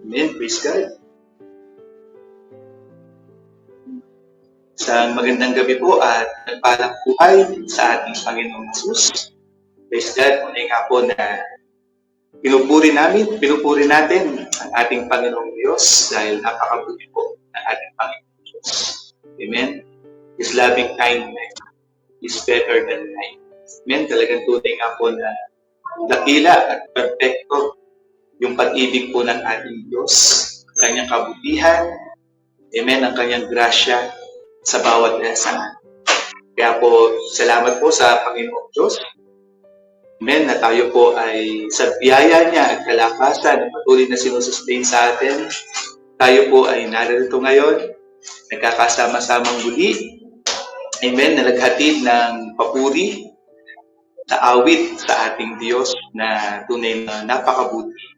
Amen. Praise God. Isang magandang gabi po at nagpalang buhay sa ating Panginoong Jesus. Praise God. Muna nga po na pinupuri natin ang ating Panginoong Diyos dahil napakabuti po ng ating Panginoong Diyos. Amen. His loving kindness is better than life. Amen. Talagang tunay nga po na dakila at perfecto yung pag-ibig po ng ating Diyos, kanyang kabutihan, amen, ang kanyang grasya sa bawat isa. Kaya po, salamat po sa Panginoong Diyos. Amen, na tayo po ay sa biyaya niya at kalakasan na patuloy na sinusustain sa atin. Tayo po ay narito ngayon, nagkakasama-samang muli. Amen, na naghatid ng papuri sa awit sa ating Diyos na tunay na napakabuti.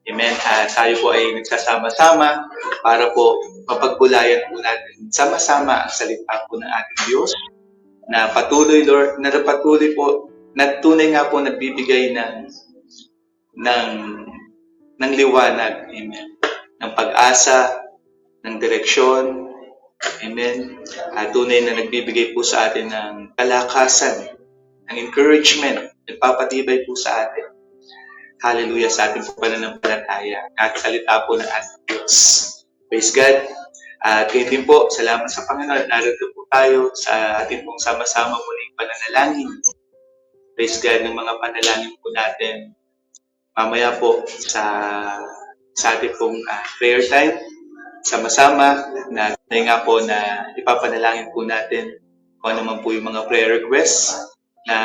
Amen. Tayo po ay nagsasama-sama para po mapagbulayan po natin sama-sama ang salita po ng ating Diyos na patuloy, Lord, na patuloy po, na tunay nga po nagbibigay ng liwanag, amen, ng pag-asa, ng direksyon, amen, at tunay na nagbibigay po sa atin ng kalakasan, ng encouragement, nagpapatibay po sa atin. Hallelujah sa ating pananampalataya at salita po ng ating Diyos. Praise God. At kayo din po, salamat sa Panginoon. Narito po tayo sa ating pong sama-sama muling pananalangin. Praise God ng mga panalangin po natin. Mamaya po sa ating pong prayer time, sama-sama na nga po na ipapanalangin po natin kung ano man po yung mga prayer requests na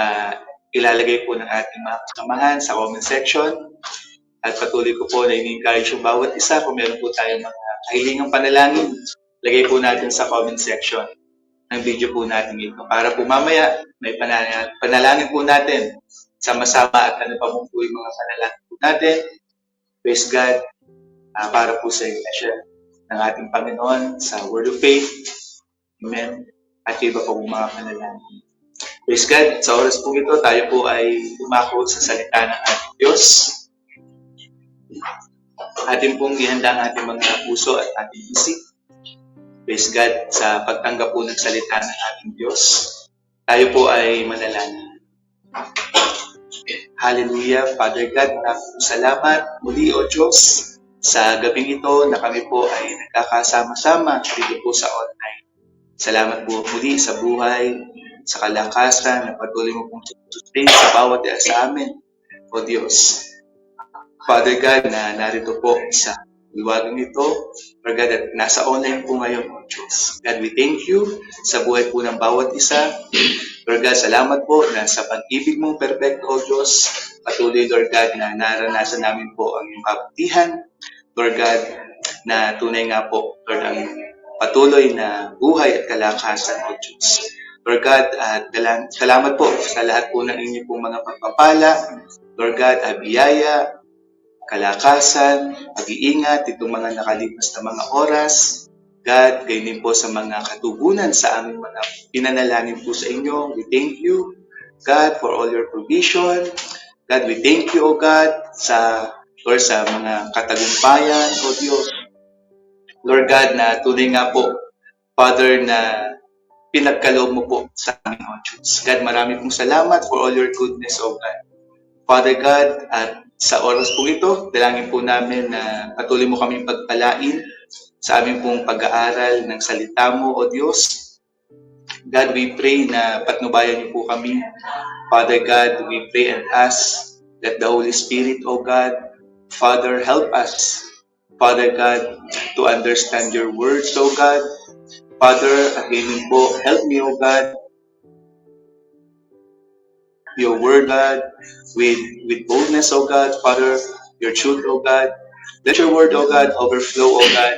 ilalagay po ng ating mga kasamahan sa comment section. At patuloy ko po na ini-encourage yung bawat isa kung meron po tayong mga kahilingang panalangin, lagay po natin sa comment section ng video po natin ito. Para po mamaya may panalangin po natin sama-sama at ano pa po yung mga panalangin po natin. Praise God para po sa iglesia ng ating Panginoon sa Word of Faith. Amen. At iba pa po mga panalangin. Praise God, sa oras po ito, tayo po ay umako sa salita ng ating Diyos. Atin pong ihanda ang ating mga puso at ating isip. Praise God, sa pagtanggap po ng salita ng ating Diyos. Tayo po ay manalangin. Hallelujah, Father God, maraming salamat muli, O Diyos, sa gabing ito na kami po ay nagkakasama-sama dito po sa online. Salamat po muli sa buhay, sa kalakasan na patuloy mo pong sustain sa bawat isa sa amin, O Diyos. Father God, na narito po sa liwagang ito, Lord God, at nasa online po ngayon, O Diyos. God, we thank you sa buhay po ng bawat isa. Lord God, salamat po na sa pag-ibig mong perfecto, O Diyos, patuloy, Lord God, na naranasan namin po ang iyong kabutihan. Lord God, na tunay nga po, Lord, ang patuloy na buhay at kalakasan, O Diyos. Lord God, salamat po sa lahat po ng inyong pong mga pagpapala. Lord God, biyaya, kalakasan, pag-iingat, itong mga nakalipas na mga oras. God, gayon din po sa mga katugunan sa aming mga pinanalangin po sa inyo. We thank you, God, for all your provision. God, we thank you, O God, sa mga katagumpayan, O Diyos. Lord God, na tunay nga po, Father, na pinagkaloob mo po sa amin, O Diyos. God, marami pong salamat for all your goodness, O God. Father God, at sa oras po ito, dalangin po namin na patuloy mo kaming pagpalain sa aming pong pag-aaral ng salita mo, O Diyos. God, we pray na patnubayan niyo po kami. Father God, we pray and ask that the Holy Spirit, O God, Father, help us, Father God, to understand your words, O God. Father, again po, help me, O God, your word, God, with boldness, O God, Father, your truth, O God. Let your word, O God, overflow, O God.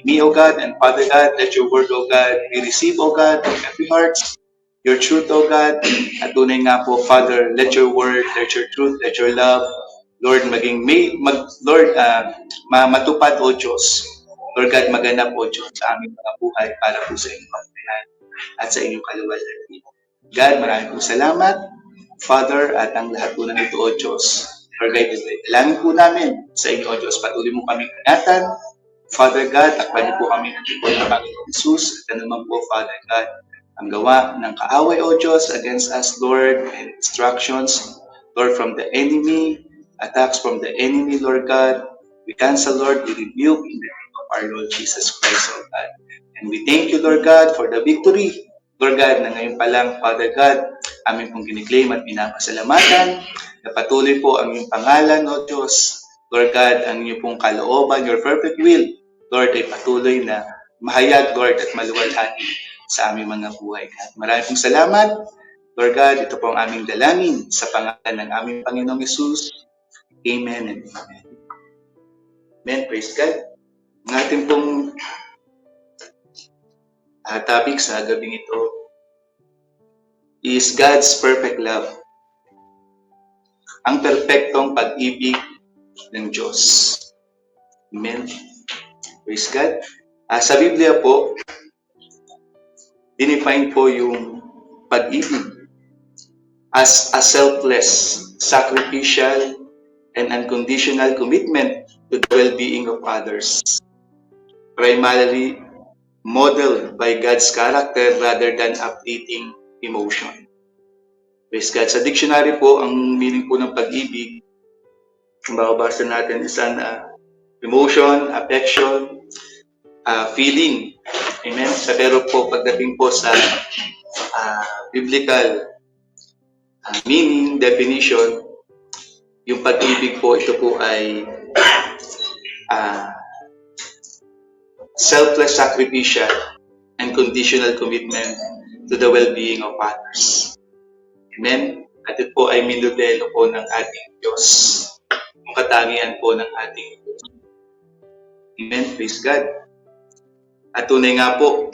Me, O God, and Father God, let your word, O God, be received, O God, in every heart. Your truth, O God, at tunay nga po, Father, let your word, let your truth, let your love, Lord, matupad, O Diyos. Lord God, maganap, O Diyos, sa aming mga buhay para po sa inyong pagkalan at sa inyong kaluwalhatian. God, maraming po salamat, Father, at ang lahat po ng ito, O Diyos. Lord God, dalangin po namin sa inyo, O Diyos. Patuloy mo kaming ingatan. Father God, takpan niyo po kami ng lingkod ng Panginoon Jesus. At naman po, Father God, ang gawa ng kaaway, O Diyos, against us, Lord, and instructions, Lord, from the enemy, attacks from the enemy, Lord God, we cancel, Lord, we rebuke in the name of our Lord Jesus Christ, O God. And we thank you, Lord God, for the victory, Lord God, na ngayon pa lang, Father God, amin pong giniklaim at pinapasalamatan, na patuloy po ang iyong pangalan, O Diyos, Lord God, ang iyong pong kalooban, your perfect will, Lord, ay patuloy na mahayag, Lord, at maluwalhati sa aming mga buhay. At maraming pong salamat, Lord God, ito po ang aming dalangin sa pangalan ng aming Panginoong Yesus. Amen and amen. Amen, praise God. Ang ating pong topic sa gabing ito is God's perfect love. Ang perpektong pag-ibig ng Diyos. Amen. Praise God. Sa Biblia po, dinefine po yung pag-ibig as a selfless, sacrificial, and unconditional commitment to the well-being of others. Primarily modeled by God's character rather than updating emotion. Praise God. Sa dictionary po, ang meaning po ng pag-ibig, ang babasa natin is an emotion, affection, feeling. Amen. Sa pero po, pagdating po sa biblical meaning, definition, yung pag-ibig po, ito po ay selfless sacrificial and conditional commitment to the well-being of others. Amen? At ito po ay minodelo po ng ating Diyos. Ang katangian po ng ating Diyos. Amen? Praise God. At tunay nga po,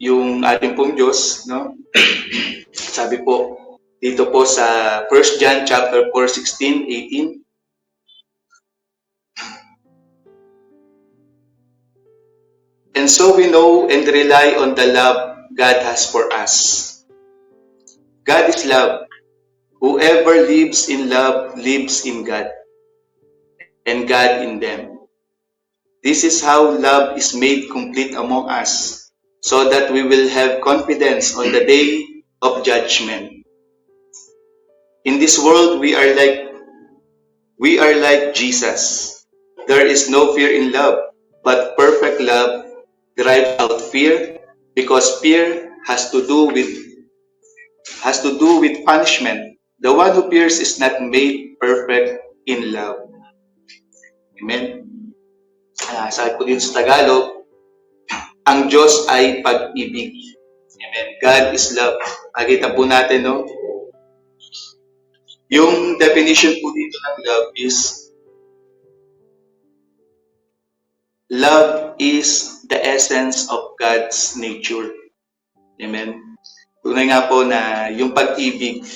yung ating pong Diyos, no? Sabi po, dito po sa 1 John chapter 4, 16, 18, and so we know and rely on the love God has for us. God is love. Whoever lives in love lives in God, and God in them. This is how love is made complete among us, so that we will have confidence on the day of judgment. In this world, we are like Jesus. There is no fear in love, but perfect love drives out fear, because fear has to do with punishment. The one who fears is not made perfect in love. Amen. Sabi po dito sa Tagalog, ang Diyos ay pag-ibig. Amen. God is love. Nakita po natin, no? Yung definition po dito ng love is the essence of God's nature. Amen. Tunay nga po na yung pag-ibig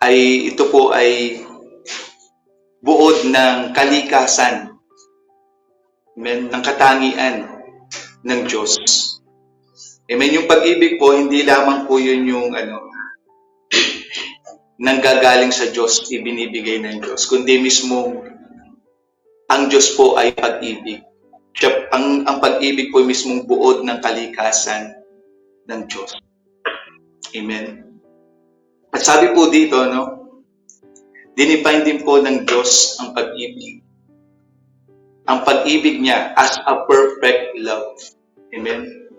ito po ay buod ng kalikasan. Amen. Ng katangian ng Diyos. Amen. Yung pag-ibig po, hindi lamang po yun yung nanggagaling sa Diyos, ibinibigay ng Diyos, kundi mismo ang Diyos po ay pag-ibig. Ang pag-ibig po ay mismong buod ng kalikasan ng Diyos. Amen. At sabi po dito, no, dinefine din po ng Diyos ang pag-ibig. Ang pag-ibig niya as a perfect love. Amen.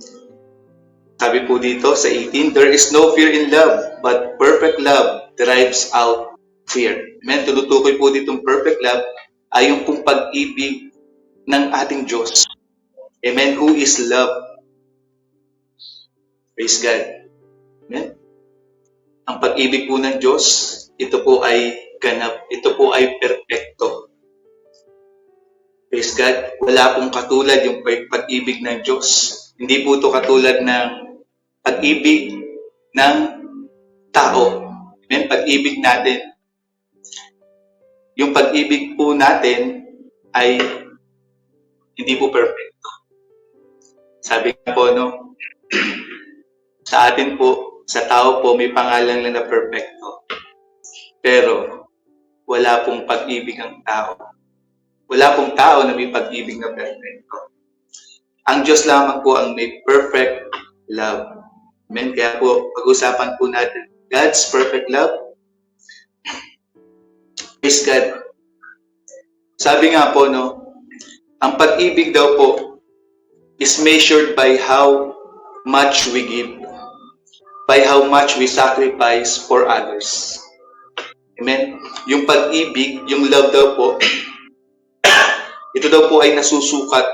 Sabi po dito sa 18, there is no fear in love, but perfect love drives out fear. Amen. Tulutukoy po ditong perfect love ay yung pong pag-ibig ng ating Diyos. Amen. Who is love. Praise God. Amen. Ang pag-ibig po ng Diyos, ito po ay ganap. Ito po ay perpekto. Praise God. Wala pong katulad yung pag-ibig ng Diyos. Hindi po ito katulad ng pag-ibig ng tao. Amen. Pag-ibig natin. Yung pag-ibig po natin ay hindi po perfecto. Sabi nga po, no, sa atin po, sa tao po, may pangalan lang na perfecto. Pero, wala pong pag-ibig ang tao. Wala pong tao na may pag-ibig na perfecto. Ang Diyos lamang po ang may perfect love. Amen? Kaya po, pag-usapan po natin God's perfect love. Praise God. Sabi nga po, no, ang pag-ibig daw po is measured by how much we give, by how much we sacrifice for others. Amen? Yung pag-ibig, yung love daw po, ito daw po ay nasusukat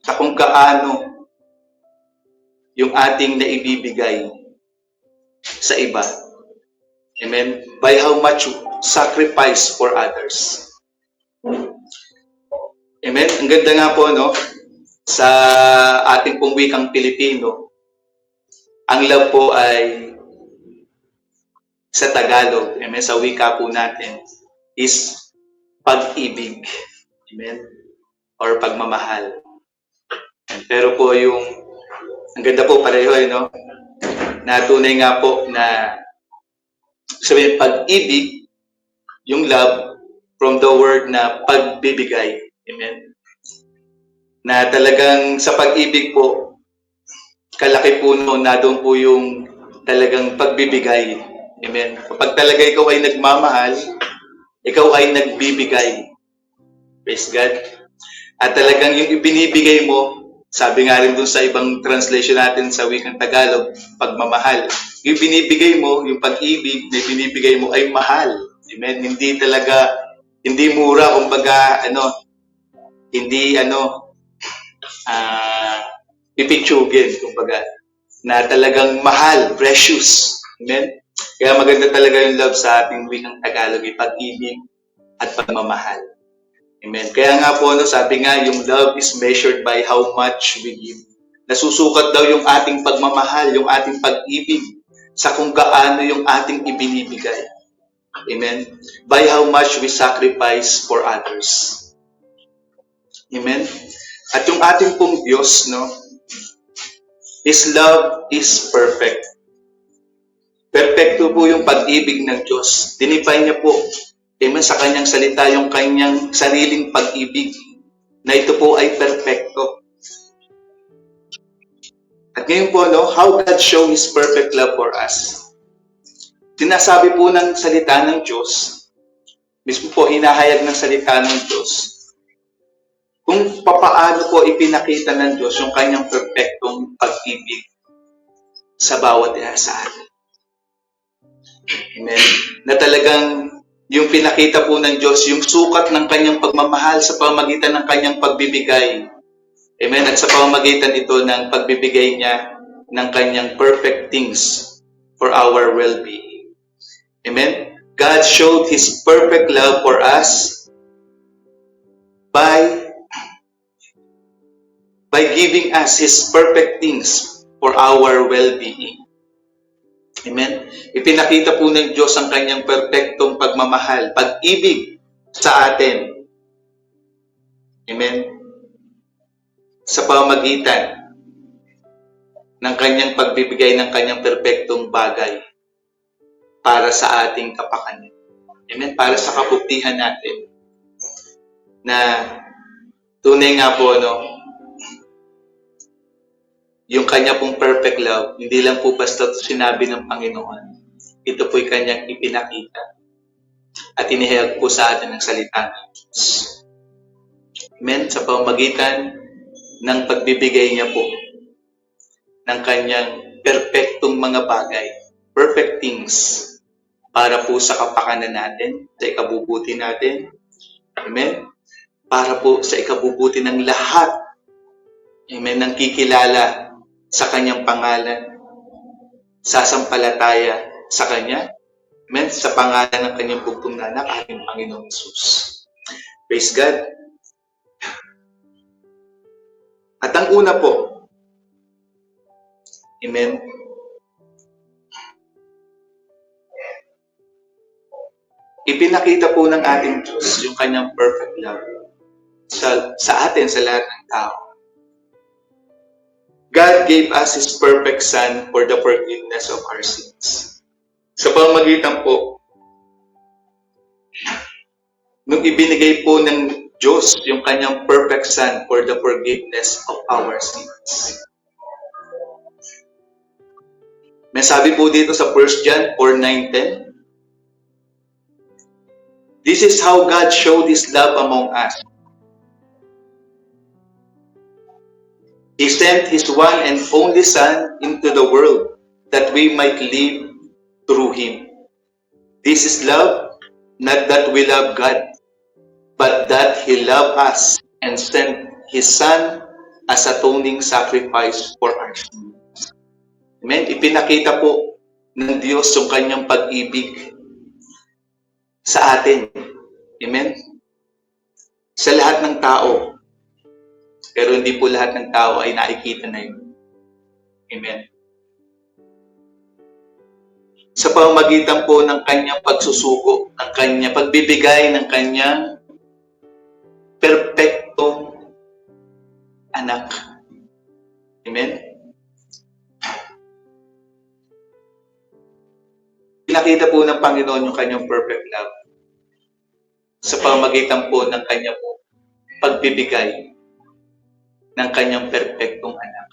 sa kung kaano yung ating naibibigay sa iba. Amen? By how much sacrifice for others. Amen? Ang ganda nga po, no? Sa ating pong wikang Pilipino, ang love po ay sa Tagalog, amen, sa wika po natin, is pag-ibig. Amen? Or pagmamahal. Pero po yung, ang ganda po pareho, no? Natunay nga po na sabihin, pag-ibig, yung love, from the word na pagbibigay. Amen? Na talagang sa pag-ibig po, kalaki po noon na doon po yung talagang pagbibigay. Amen? Kapag talaga ikaw ay nagmamahal, ikaw ay nagbibigay. Praise God. At talagang yung ibinibigay mo, sabi nga rin doon sa ibang translation natin sa wikang Tagalog, pagmamahal. Yung binibigay mo, yung pag-ibig na binibigay mo ay mahal. Amen? Hindi talaga, hindi mura, kumbaga, hindi, pipitsugin, kumbaga, na talagang mahal, precious. Amen? Kaya maganda talaga yung love sa ating wikang Tagalog, yung pag-ibig at pagmamahal. Amen. Kaya nga po, sabi nga, yung love is measured by how much we give. Nasusukat daw yung ating pagmamahal, yung ating pag-ibig sa kung gaano yung ating ibinibigay. Amen. By how much we sacrifice for others. Amen. At yung ating pong Diyos, no, His love is perfect. Perfecto po yung pag-ibig ng Diyos. Dinifine niya po, amen, sa kanyang salita, yung kanyang sariling pag-ibig, na ito po ay perfecto. At ngayon po, no, how God show His perfect love for us. Sinasabi po ng salita ng Diyos, mismo po hinahayag ng salita ng Diyos, kung papaano po ipinakita ng Diyos yung kanyang perfectong pag-ibig sa bawat isa sa atin. Amen. Na talagang yung pinakita po ng Diyos, yung sukat ng kanyang pagmamahal sa pamamagitan ng kanyang pagbibigay. Amen. At sa pamamagitan ito ng pagbibigay niya ng kanyang perfect things for our well-being. Amen. God showed His perfect love for us by giving us His perfect things for our well-being. Amen? Ipinakita po ng Diyos ang kanyang perpektong pagmamahal, pag-ibig sa atin. Amen? Sa pamamagitan ng kanyang pagbibigay ng kanyang perpektong bagay para sa ating kapakanan. Amen? Para sa kabutihan natin. Na tunay nga po, no, yung kanya pong perfect love, hindi lang po basta sinabi ng Panginoon. Ito po'y kanyang ipinakita. At inihayag po sa atin ng salita ng Diyos. Amen? Sa pamamagitan ng pagbibigay niya po ng kanyang perfectong mga bagay, perfect things, para po sa kapakanan natin, sa ikabubuti natin. Amen? Para po sa ikabubuti ng lahat. Amen? Nang kikilala sa kanyang pangalan, sasampalataya sa kanya, amen, sa pangalan ng kanyang bugtong na anak, ating Panginoong Hesus. Praise God. At ang una po, amen, ipinakita po ng ating Diyos yung kanyang perfect love sa atin, sa lahat ng tao. God gave us His perfect Son for the forgiveness of our sins. Sa pamamagitan po nung ibinigay po ng Diyos yung kanyang perfect Son for the forgiveness of our sins. May sabi po dito sa 1 John 4:9-10, this is how God showed His love among us. He sent His one and only Son into the world that we might live through Him. This is love, not that we love God, but that He loved us and sent His Son as atoning sacrifice for our sins. Amen? Ipinakita po ng Diyos yung kanyang pag-ibig sa atin. Amen? Sa lahat ng tao. Pero hindi po lahat ng tao ay nakikita na yun. Amen? Sa pamamagitan po ng kanyang pagsusuko, ng kanyang pagbibigay ng kanyang perpektong anak. Amen? Pinakita po ng Panginoon yung kanyang perfect love sa pamamagitan po ng kanyang pagbibigay ng kanyang perpektong anak.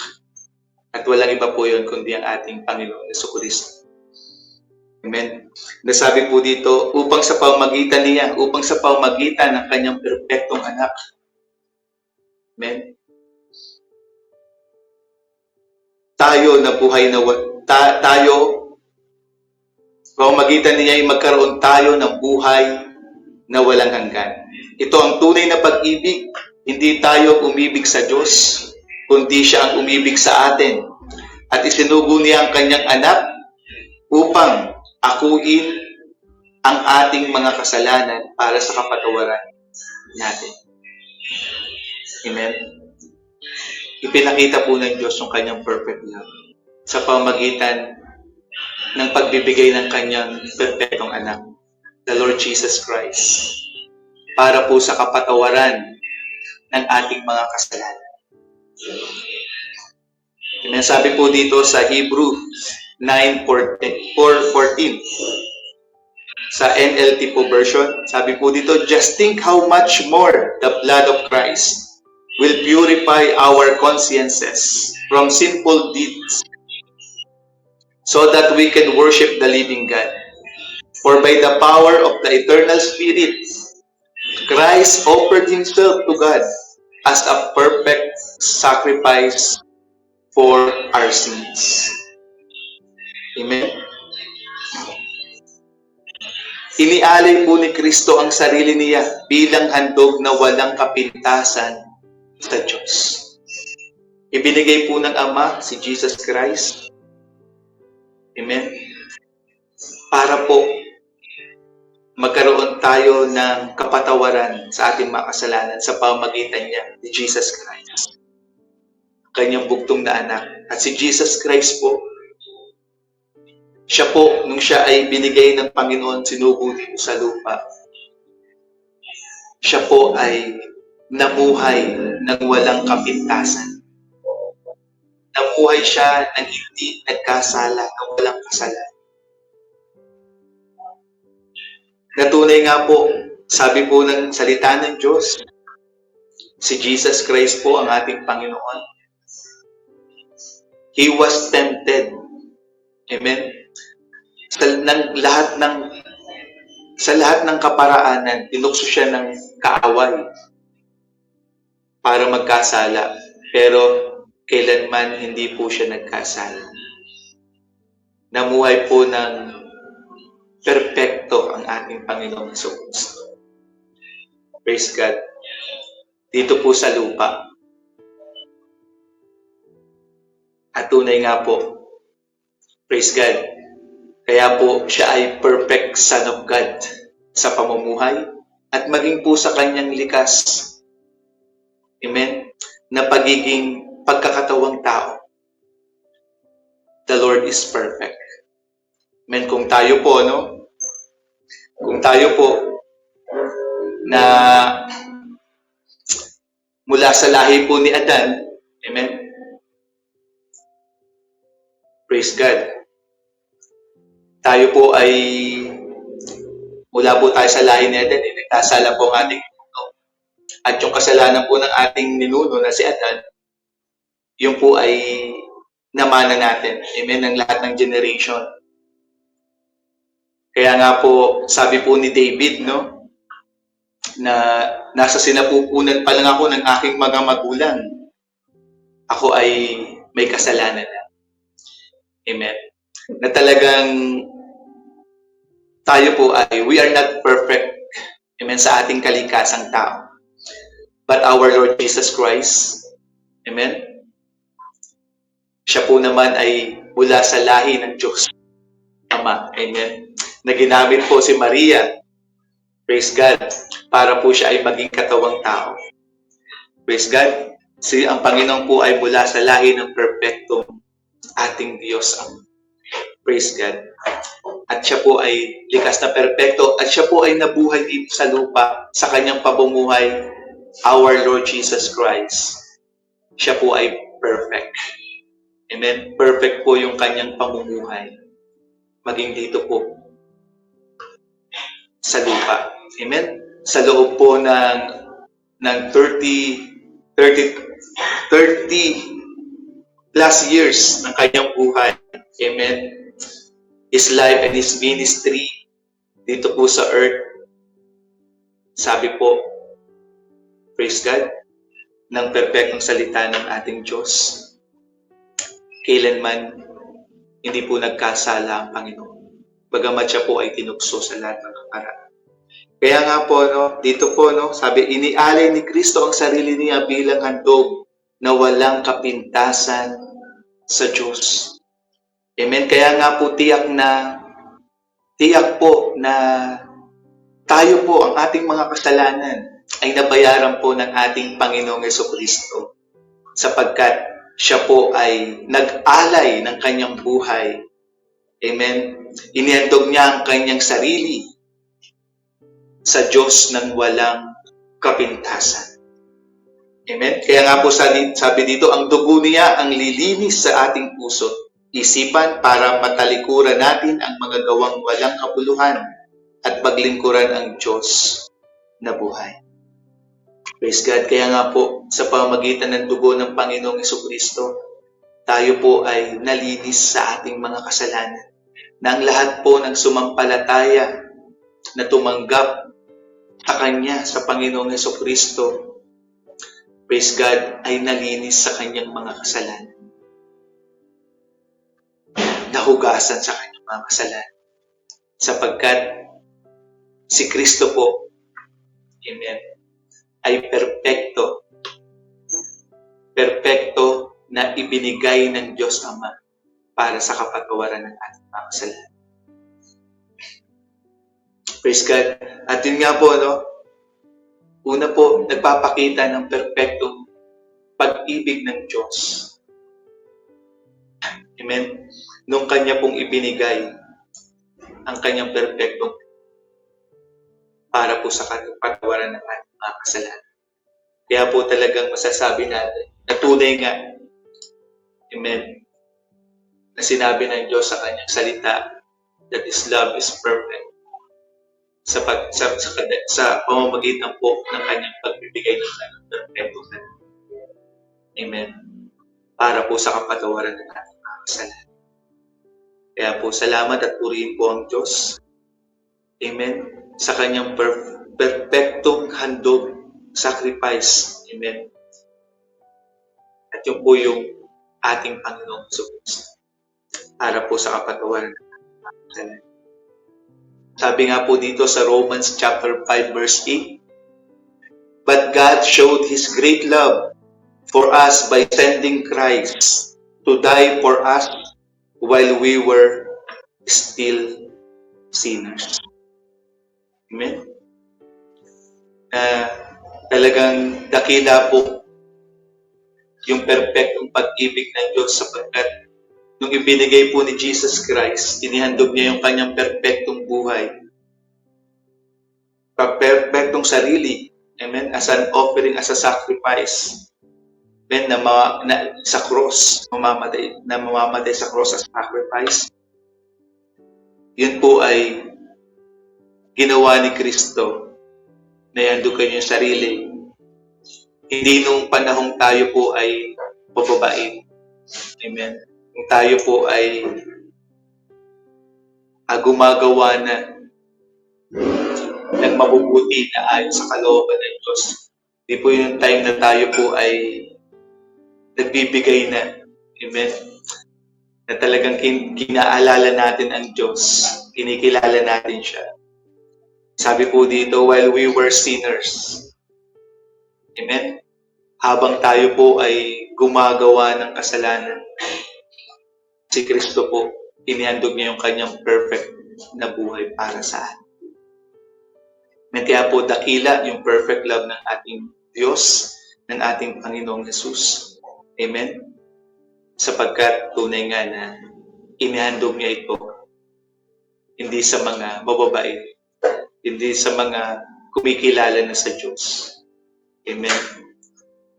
At walang iba po yun kundi ang ating Panginoon Jesucristo. Amen. Nasabi po dito, upang sa pamamagitan ng kanyang perpektong anak. Amen. Tayo na buhay na tayo, pamamagitan niya ay magkaroon tayo ng buhay na walang hanggan. Ito ang tunay na pag-ibig. Hindi tayo umibig sa Diyos, kundi siya ang umibig sa atin. At isinugo niya ang kanyang anak upang akuin ang ating mga kasalanan para sa kapatawaran natin. Amen? Ipinakita po ng Diyos yung kanyang perfect love sa pamamagitan ng pagbibigay ng kanyang perfectong anak, the Lord Jesus Christ, para po sa kapatawaran ng ating mga kasalanan. Amen? Sabi po dito sa Hebrews 9:14 sa NLT po version, sabi po dito, just think how much more the blood of Christ will purify our consciences from sinful deeds so that we can worship the living God. For by the power of the eternal Spirit, Christ offered Himself to God as a perfect sacrifice for our sins. Amen? Inialay po ni Kristo ang sarili niya bilang handog na walang kapintasan sa Diyos. Ibinigay po ng Ama si Jesus Christ. Amen? Para po magkaroon tayo ng kapatawaran sa ating mga kasalanan sa pamamagitan niya ni Jesus Christ. Kanyang bugtong na anak. At si Jesus Christ po, siya po, nung siya ay binigay ng Panginoon, sinugo dito sa lupa, siya po ay namuhay ng walang kapintasan. Namuhay siya ng hindi nagkasala, ng walang kasalanan. Natunay nga po, sabi po ng salita ng Diyos, si Jesus Christ po ang ating Panginoon. He was tempted. Amen? Sa lahat ng kaparaanan, tinukso siya ng kaaway para magkasala. Pero kailanman hindi po siya nagkasala. Namuhay po ng perpekto ang ating Panginoong Jesucristo. Praise God. Dito po sa lupa. At tunay nga po, praise God, kaya po siya ay perfect Son of God sa pamumuhay at maging po sa kanyang likas, amen, na pagiging pagkakatawang tao. The Lord is perfect. Amen. Kung tayo po, no? Kung tayo po na mula sa lahi po ni Adan, amen, praise God, tayo po ay mula po tayo sa lahi ni Adan, nagkasala po ang ating ninuno. At yung kasalanan po ng ating ninuno na si Adan, yun po ay namana natin. Amen? Ng lahat ng generation. Kaya nga po, sabi po ni David, no, na nasa sinapupunan pa lang ako ng aking mga magulang, ako ay may kasalanan na. Amen? Na talagang tayo po ay, we are not perfect. Amen? Sa ating kalikasang tao. But our Lord Jesus Christ, amen? Siya po naman ay mula sa lahi ng Diyos Ama. Amen? Na ginamit po si Maria, praise God, para po siya ay maging katawang tao. Praise God. Ang Panginoon po ay mula sa lahi ng perfectong ating Diyos Ama. Praise God. At siya po ay likas na perpekto at siya po ay nabuhay dito sa lupa sa kanyang pamumuhay, our Lord Jesus Christ. Siya po ay perfect. Amen? Perfect po yung kanyang pamumuhay. Maging dito po sa lupa. Amen? Sa loob po ng 30 plus years ng kanyang buhay. Amen? His life and His ministry dito po sa earth. Sabi po, praise God, ng perpektong salita ng ating Diyos. Kailanman hindi po nagkasala ang Panginoon. Bagamat siya po ay tinukso sa lahat ng kaparaan. Kaya nga po, no, dito po, no, sabi, inialay ni Kristo ang sarili niya bilang handog na walang kapintasan sa Diyos. Amen? Kaya nga po tiyak po na tayo po, ang ating mga kasalanan ay nabayaran po ng ating Panginoong Jesucristo sapagkat siya po ay nag-alay ng kanyang buhay. Amen? Inihandog niya ang kanyang sarili sa Diyos ng walang kapintasan. Amen? Kaya nga po sabi dito, ang dugo niya ang lilinis sa ating puso, isipan para matalikuran natin ang mga gawang walang kapuluhan at paglingkuran ang Diyos na buhay. Praise God. Kaya nga po, sa pamamagitan ng dugo ng Panginoong Jesucristo, tayo po ay nalinis sa ating mga kasalanan. Na ang lahat po ng sumampalataya na tumanggap sa Kanya, sa Panginoong Jesucristo, praise God, ay nalinis sa Kanyang mga kasalanan. Nahugasan sa Kanyang mga kasalanan. Sapagkat si Kristo po, amen, ay perpekto. Perpekto na ibinigay ng Diyos Ama para sa kapatawaran ng ating mga kasalanan. Praise God. At yun nga po, no? Una po, nagpapakita ng perpektong pag-ibig ng Diyos. Amen? Nung Kanya pong ibinigay ang Kanyang perpektong para po sa kapatawaran ng ating mga kasalanan. Kaya po talagang masasabi natin na tunay nga, amen, na sinabi ng Diyos sa Kanyang salita that His love is perfect sa pamamagitan po ng Kanyang pagbibigay ng Kanyang perpekto. Amen. Para po sa kapatawaran ng ating mga kasalanan. Kaya po salamat at purihin po ang Diyos. Amen. Sa Kanyang perpektong handog, sacrifice. Amen. At yun po yung ating Panginoong Jesus para po sa kapatawaran ng ating mga kasalanan. Sabi nga po dito sa Romans chapter 5 verse 8, but God showed His great love for us by sending Christ to die for us while we were still sinners. Amen? Talagang dakila po yung perpektong pag-ibig ng Diyos sapagkat nung ibinigay po ni Jesus Christ, inihandog niya yung kanyang perpektong buhay. Perpektong sarili. Amen? As an offering, as a sacrifice. Amen? Sa cross, mamamatay sa cross as sacrifice. Yun po ay ginawa ni Kristo na ihandugan yung sarili. Hindi nung panahong tayo po ay bababain. Amen. Kung tayo po ay gumagawa na ng mabubuti na ayon sa kalooban ng Diyos. Di po yung time na tayo po ay nagbibigay na. Amen. Na talagang kinaalala natin ang Diyos. Kinikilala natin siya. Sabi po dito, while we were sinners. Amen. Habang tayo po ay gumagawa ng kasalanan, si Kristo po, inihandog niya yung kanyang perfect na buhay para sa atin. Kaya po dakila yung perfect love ng ating Diyos, ng ating Panginoong Jesus. Amen? Sapagkat tunay nga na inihandog niya ito hindi sa mga mababait, hindi sa mga kumikilala na sa Diyos. Amen?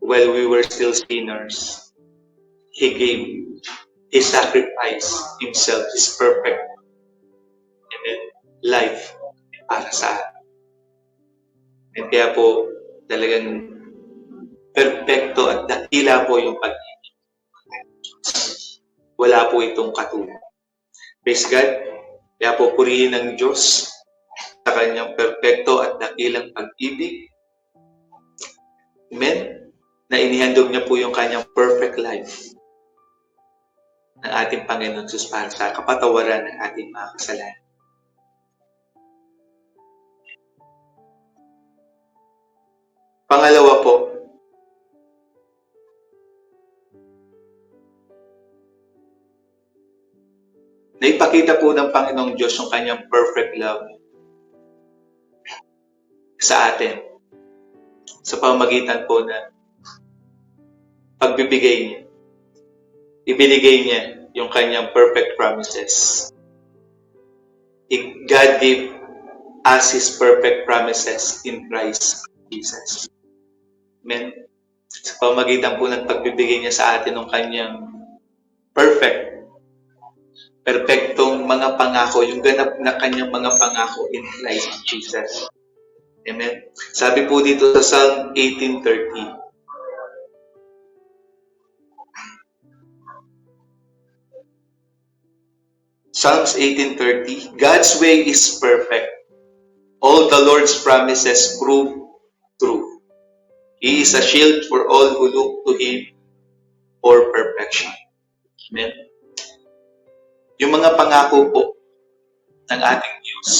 While we were still sinners, He gave His sacrifice Himself, His perfect life para sa atin. And kaya po talagang perfecto at dakila po yung pag-ibig. Wala po itong katulad. Praise God. Kaya po purihin ng Diyos sa kanyang perfecto at dakilang pag-ibig. Amen. Na inihandog niya po yung kanyang perfect life ng ating Panginoon Jesus para sa kapatawaran ng ating mga kasalanan. Pangalawa po, naipakita po ng Panginoong Diyos yung kanyang perfect love sa atin sa pamamagitan po na pagbibigay niya. Ibinigay niya yung kanyang perfect promises. God gave us His perfect promises in Christ Jesus. Amen. Sa pamamagitan po ng pagbibigay niya sa atin ng kanyang perfectong mga pangako, yung ganap na kanyang mga pangako in Christ Jesus. Amen. Sabi po dito sa Psalm 18:30, Psalms 18:30, God's way is perfect. All the Lord's promises prove true. He is a shield for all who look to Him for perfection. Amen. Yung mga pangako po ng ating Diyos,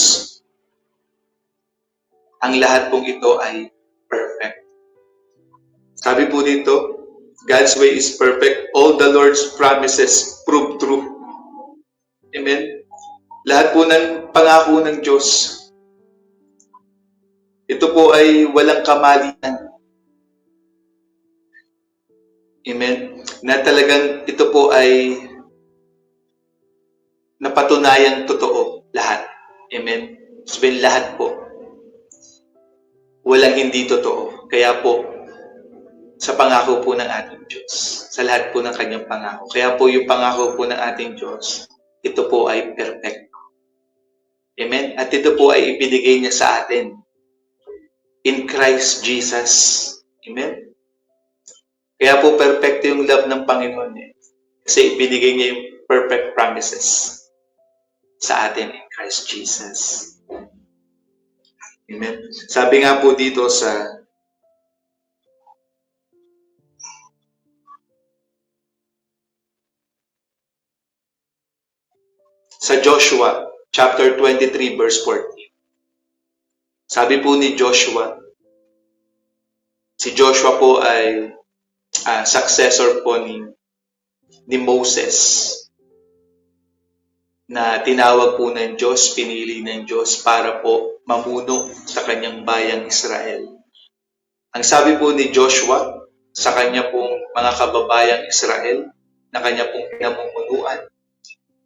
ang lahat pong ito ay perfect. Sabi po dito, God's way is perfect. All the Lord's promises prove true. Amen. Lahat po ng pangako ng Diyos, ito po ay walang kamalian. Amen. Na talagang ito po ay napatunayang totoo. Lahat. Amen. Sabihin lahat po. Walang hindi totoo. Kaya po, sa pangako po ng ating Diyos, sa lahat po ng kanyang pangako. Kaya po yung pangako po ng ating Diyos, ito po ay perfect. Amen. At ito po ay ibinigay niya sa atin in Christ Jesus. Amen. Kaya po perfecto yung love ng Panginoon eh. Kasi ibinigay niya yung perfect promises sa atin in Christ Jesus. Amen. Sabi nga po dito sa Joshua chapter 23 verse 14. Sabi po ni Joshua, si Joshua po ay successor po ni Moses na tinawag po ng Diyos, pinili ng Diyos para po mamuno sa kanyang bayang Israel. Ang sabi po ni Joshua sa kanya pong mga kababayang Israel na kanya pong pinamumunuan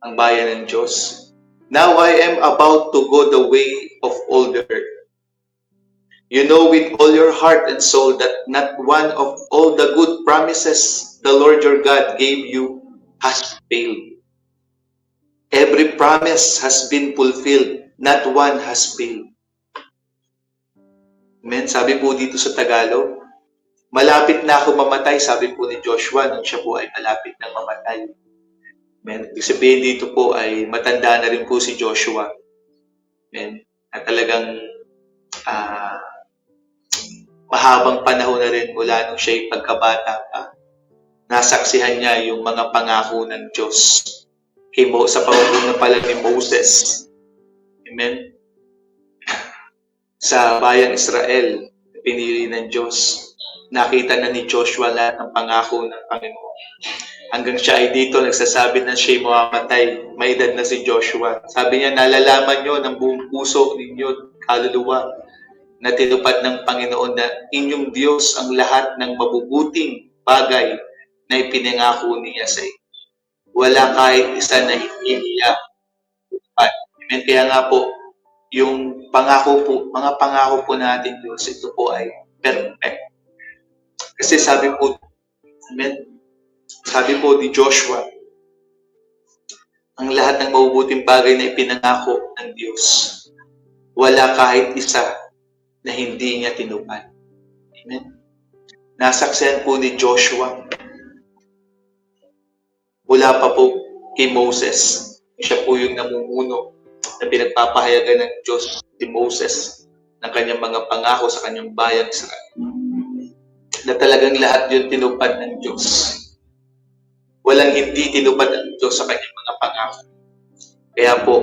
ang bayan ng Diyos, Now I am about to go the way of all the earth. You know with all your heart and soul that not one of all the good promises the Lord your God gave you has failed. Every promise has been fulfilled, not one has failed. Amen. Sabi po dito sa Tagalog, malapit na ako mamatay, sabi po ni Joshua nung siya po ay malapit na mamatay. Amen. Ibig sabihin dito po ay matanda na rin po si Joshua. Amen. At talagang mahabang panahon na rin mula nung siya'y pagkabata pa. Nasaksihan niya yung mga pangako ng Diyos sa pamumuno pala ni Moses. Amen. Sa bayang Israel, pinili ng Diyos. Nakita na ni Joshua lahat ng pangako ng Panginoon. Hanggang siya ay dito nagsasabi na siya'y mamamatay. May edad na si Joshua. Sabi niya, nalalaman niyo ng buong puso ninyo, kaluluwa, na tinupad ng Panginoon na inyong Diyos ang lahat ng mabubuting bagay na ipinangako niya sa inyo. Wala kahit isa na hindi niya tinupad. Amen. Kaya nga po, yung pangako po, mga pangako po natin Diyos, ito po ay perfect. Kasi sabi po, amen, sabi po ni Joshua, ang lahat ng mabubuting bagay na ipinangako ng Diyos, wala kahit isa na hindi niya tinupad. Amen. Nasaksihan po ni Joshua mula pa po kay Moses. Siya po yung namumuno na pinagpapahayagan ng Diyos si Moses ng kanyang mga pangako sa kanyang bayan Israel. Na talagang lahat yun tinupad ng Diyos. Walang hindi tinupad ng Diyos sa kanyang mga pangako. Kaya po,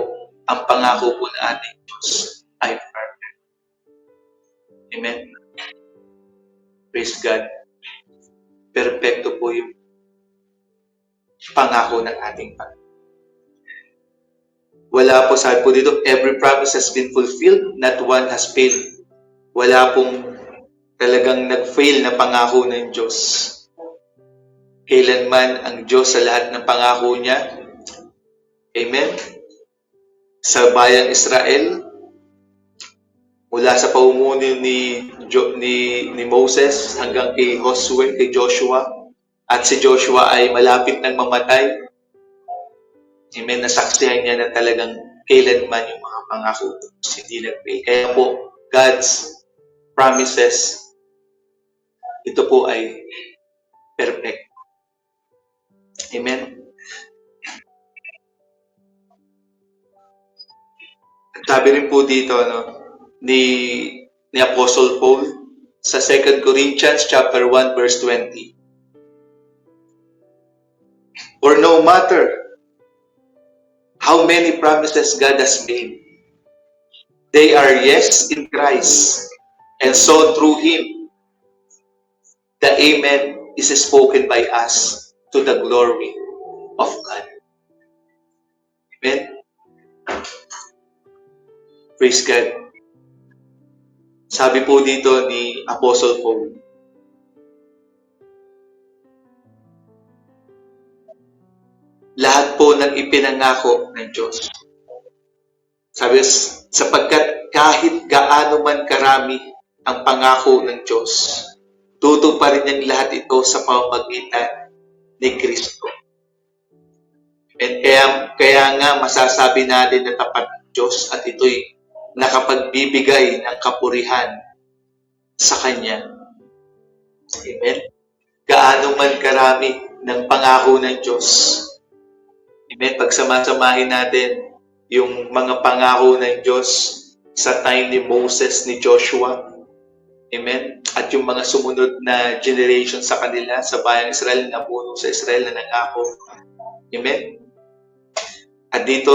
ang pangako po na ating Diyos ay perfect. Amen. Praise God. Perfecto po yung pangako ng ating Panginoon. Wala po, sabi po dito, every promise has been fulfilled, not one has failed. Wala pong talagang nag-fail na pangako ng Diyos. Kailanman ang Diyos sa lahat ng pangako niya. Amen. Sa bayang Israel, mula sa pamumuno ni Moses hanggang kay Joshua, at si Joshua ay malapit nang mamatay. Amen. Nasaksihan niya na talagang kailanman yung mga pangako hindi nag-fail. Kaya po, God's promises, ito po ay perfect. Amen. Sabi rin po dito ni Apostle Paul sa 2 Corinthians chapter 1 verse 20. For no matter how many promises God has made, they are yes in Christ, and so through Him, the Amen is spoken by us to the glory of God. Amen. Praise God. Sabi po dito ni Apostle Paul, lahat po ng ipinangako ng Diyos. Sabi, sapagkat kahit gaano man karami ang pangako ng Diyos, tutuparin niyang lahat ito sa pamamagitan ni Kristo. And kaya nga masasabi natin na tapat ang Diyos at ito'y nakapagbibigay ng kapurihan sa Kanya. Amen? Gaano man karami ng pangako ng Diyos. Amen? Pagsamasamahin natin yung mga pangako ng Diyos sa time ni Moses, ni Joshua. Amen? At yung mga sumunod na generation sa kanila, sa bayang Israel, na puno sa Israel na nangako. Amen? At dito,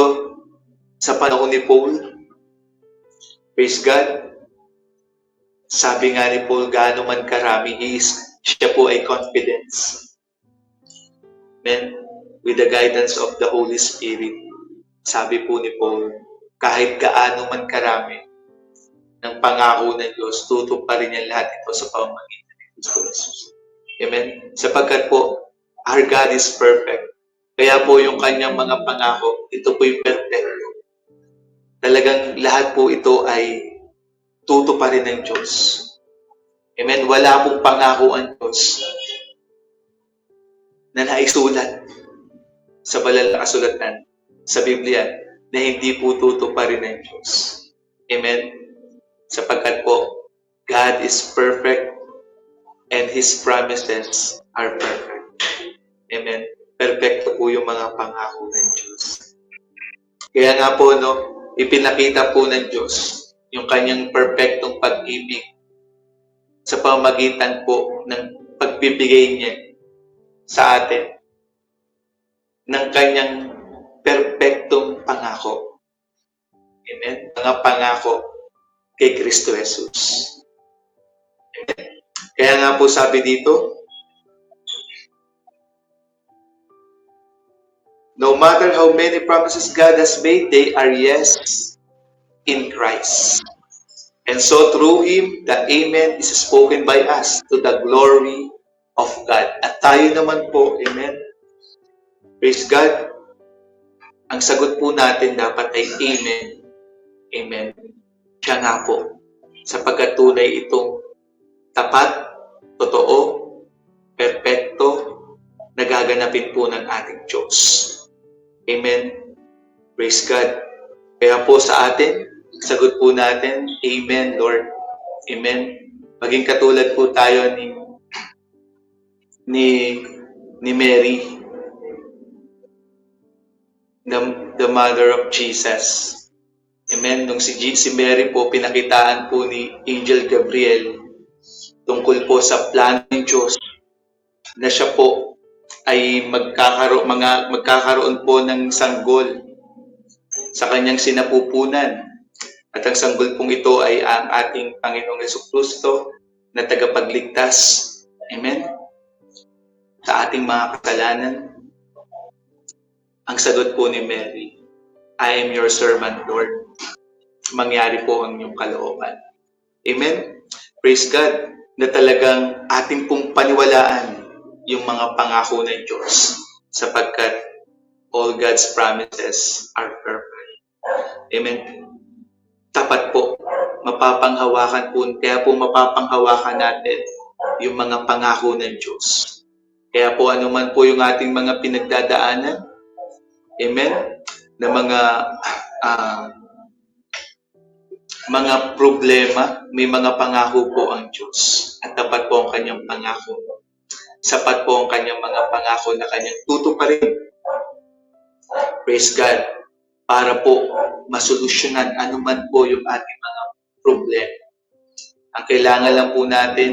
sa panahon ni Paul, praise God, sabi nga ni Paul, gaano man karami, siya po ay confidence. Amen? With the guidance of the Holy Spirit, sabi po ni Paul, kahit gaano man karami ng pangako ng Diyos, tutuparin niya lahat ito sa pamamagitan ni Kristo Jesus. Amen? Sapagkat po, our God is perfect. Kaya po yung kanyang mga pangako, ito po yung perfect. Talagang lahat po ito ay tutuparin ng Diyos. Amen? Wala pong pangako ang Diyos na naisulat sa banal na kasulatan sa Biblia na hindi po tutuparin ng Diyos. Amen? Sapagkat po, God is perfect and His promises are perfect. Amen. Perfecto po yung mga pangako ng Diyos. Kaya nga po, no, ipinakita po ng Diyos yung kanyang perfectong pag-ibig sa pamagitan po ng pagbibigay niya sa atin ng kanyang perfectong pangako. Amen? Mga pangako kay Kristo Jesus. Amen? Kaya nga po sabi dito, no matter how many promises God has made, they are yes in Christ. And so through Him, the Amen is spoken by us to the glory of God. At tayo naman po, Amen. Praise God. Ang sagot po natin dapat ay Amen. Amen. Siya nga po. Sapagkat tunay itong tapat, totoo, perpekto, nagaganapin po ng ating Diyos. Amen. Praise God. Kaya po sa atin, sagot po natin, Amen, Lord. Amen. Maging katulad po tayo ni Mary, the mother of Jesus. Amen. Nung si Mary po, pinakitaan po ni Angel Gabriel tungkol po sa plano ng Diyos na siya po ay magkakaroon po ng sanggol sa kanyang sinapupunan. At ang sanggol pong ito ay ang ating Panginoong Jesucristo na tagapagligtas. Amen? Sa ating mga kasalanan. Ang sagot po ni Mary, I am your servant, Lord. Mangyari po ang iyong kalooban. Amen? Praise God na talagang ating pong paniwalaan yung mga pangako ng Diyos sapagkat all God's promises are perfect. Amen? Tapat po, mapapanghawakan po, kaya po mapapanghawakan natin yung mga pangako ng Diyos. Kaya po anuman po yung ating mga pinagdadaanan, amen, na mga problema, may mga pangako po ang Diyos. At tapat po ang kanyang pangako. Sapat po ang kanyang mga pangako na kanyang tutuparin. Praise God. Para po masolusyonan anuman po yung ating mga problema. Ang kailangan lang po natin,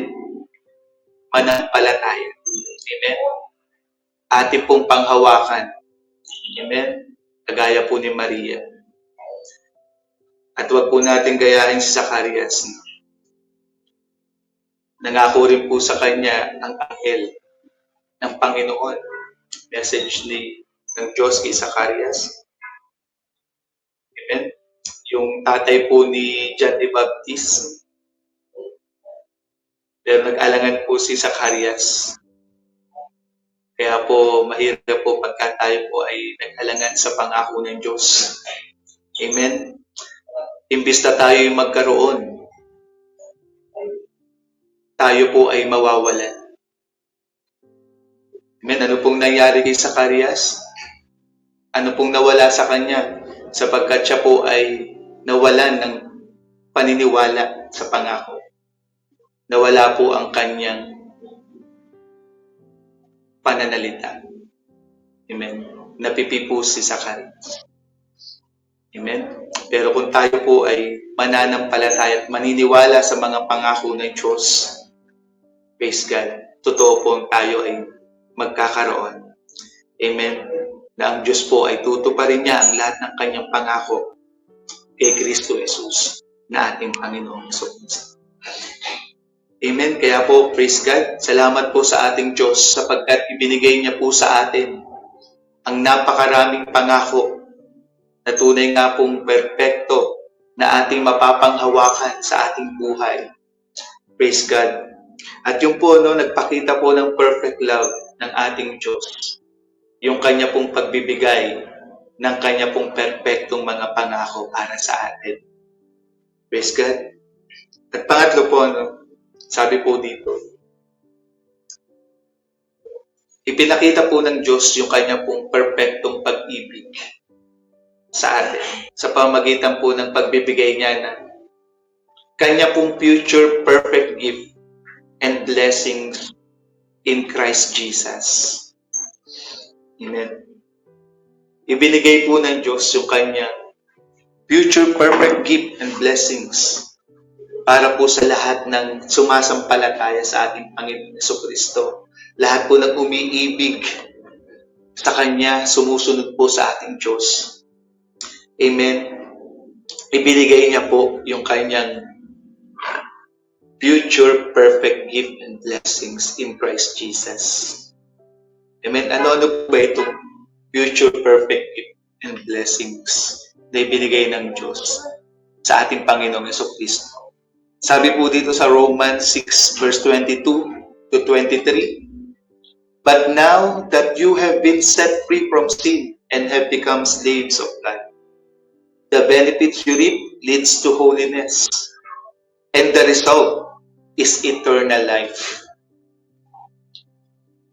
mananampalataya. Amen? Ating pong panghawakan. Amen? Kagaya po ni Maria. At huwag po natin gayahin si Zacarias. Nangako rin po sa kanya ang anghel ng Panginoon. Message ng Diyos kay Zacarias. Amen? Yung tatay po ni John the Baptist. Pero nag-alangan po si Zacarias. Kaya po mahirap po pagka tayo po ay nag-alangan sa pangako ng Diyos. Amen? Imbis na tayo ay magkaroon, tayo po ay mawawalan. Amen? Ano pong nangyari kay Zacarias? Ano pong nawala sa kanya? Sapagkat siya po ay nawalan ng paniniwala sa pangako. Nawala po ang kanyang pananalita. Amen. Napipipo si Zacarias. Amen. Pero kung tayo po ay mananampalataya at maniniwala sa mga pangako ng Diyos, praise God, totoo po tayo ay magkakaroon. Amen. Na ang Diyos po ay tutuparin niya ang lahat ng kanyang pangako kay Kristo Jesus na ating Panginoong Jesucristo. Amen. Kaya po, praise God, salamat po sa ating Diyos sapagkat ibinigay niya po sa atin ang napakaraming pangako na tunay nga pong perpekto na ating mapapanghawakan sa ating buhay. Praise God. At yung po, nagpakita po ng perfect love ng ating Diyos. Yung kanya pong pagbibigay ng kanya pong perpektong mga pangako para sa atin. Praise God. At pangatlo po, sabi po dito, ipinakita po ng Diyos yung kanya pong perpektong pag-ibig sa atin sa pamagitan po ng pagbibigay niya ng kanya pong future perfect gift and blessings in Christ Jesus. Amen. Ibinigay po ng Diyos yung kanyang future perfect gift and blessings para po sa lahat ng sumasampalataya sa ating Panginoon Jesucristo. Lahat po ng umiibig sa Kanya, sumusunod po sa ating Diyos. Amen. Ibinigay niya po yung kanyang future perfect gift and blessings in Christ Jesus. Amen. Ano ba itong future perfect gift and blessings na ibinigay ng Diyos sa ating Panginoong Jesucristo? Sabi po dito sa Romans 6 verse 22 to 23, "But now that you have been set free from sin and have become slaves of God, the benefits you reap leads to holiness, and the result is eternal life."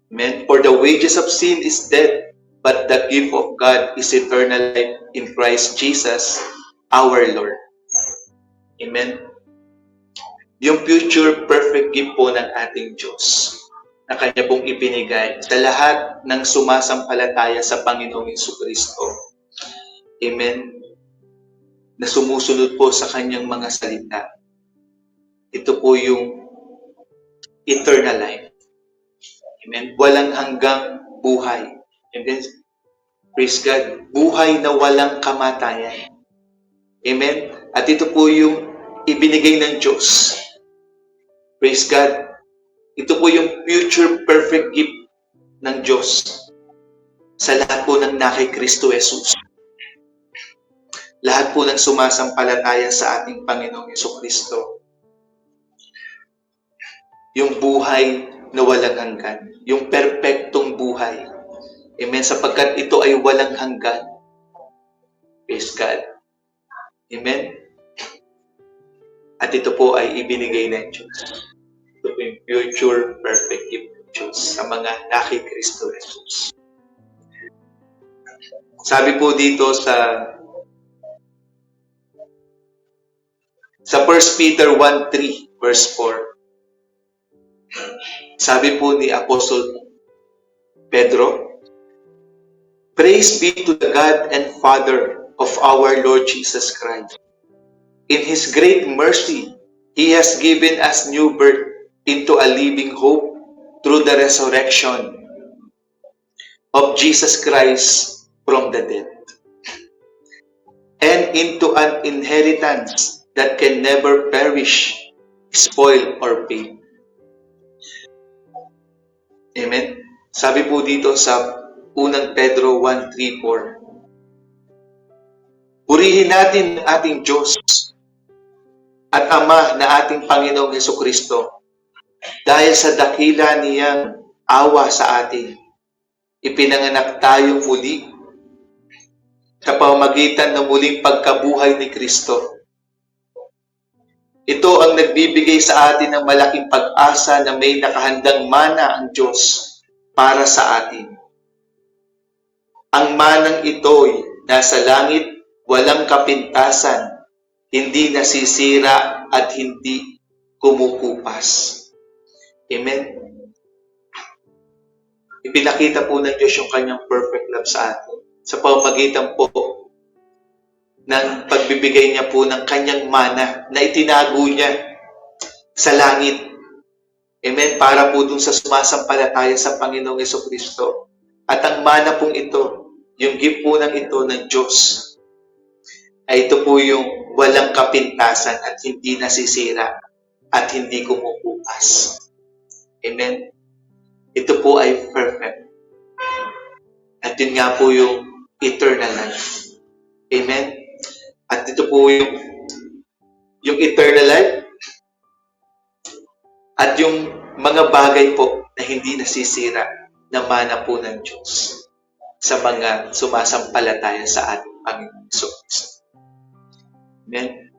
Amen. "For the wages of sin is death, but the gift of God is eternal life in Christ Jesus, our Lord." Amen. Yung future perfect gift po ng ating Diyos na Kanya pong ibinigay sa lahat ng sumasampalataya sa Panginoong Jesucristo. Amen. Na sumusunod po sa Kanyang mga salita. Ito po yung eternal life. Amen. Walang hanggang buhay. Amen. Praise God. Buhay na walang kamatayan. Amen. At ito po yung ibinigay ng Diyos. Praise God. Ito po yung future perfect gift ng Diyos sa lahat po ng nakay Kristo Jesus. Lahat po ng sumasampalataya sa ating Panginoong Jesucristo. Yung buhay na walang hanggan. Yung perpektong buhay. Amen. Sapagkat ito ay walang hanggan. Praise God. Amen. At ito po ay ibinigay ng Diyos. Ito po yung future perfect gift ng Diyos sa mga nakay Kristo Jesus. Sabi po dito sa 1 Peter 1:3 verse 4. Sabi po ni Apostle Pedro, "Praise be to the God and Father of our Lord Jesus Christ. In His great mercy, He has given us new birth into a living hope through the resurrection of Jesus Christ from the dead, and into an inheritance that can never perish, spoil, or fade." Amen. Sabi po dito sa 1 Pedro 1:3-4, "Purihin natin ang ating Diyos at Ama na ating Panginoong Jesucristo, dahil sa dakila niyang awa sa atin, ipinanganak tayong muli sa pamamagitan ng muling pagkabuhay ni Kristo. Ito ang nagbibigay sa atin ng malaking pag-asa na may nakahandang mana ang Diyos para sa atin. Ang manang ito'y nasa langit, walang kapintasan, hindi nasisira at hindi kumukupas." Amen. Ipinakita po ng Diyos yung kanyang perfect love sa atin sa pamamagitan po ng pagbibigay niya po ng kanyang mana na itinago niya sa langit. Amen. Para po dun sa sumasampalataya sa Panginoong Jesucristo. At ang mana pong ito, yung gift po ng ito ng Diyos, ay ito po yung walang kapintasan at hindi nasisira at hindi kumukupas. Amen. Ito po ay perfect. At yun nga po yung eternal life. Amen. At ito po yung eternal life at yung mga bagay po na hindi nasisira na mana po ng Diyos sa mga sumasampalataya sa ating Panginoon Jesucristo. Amen.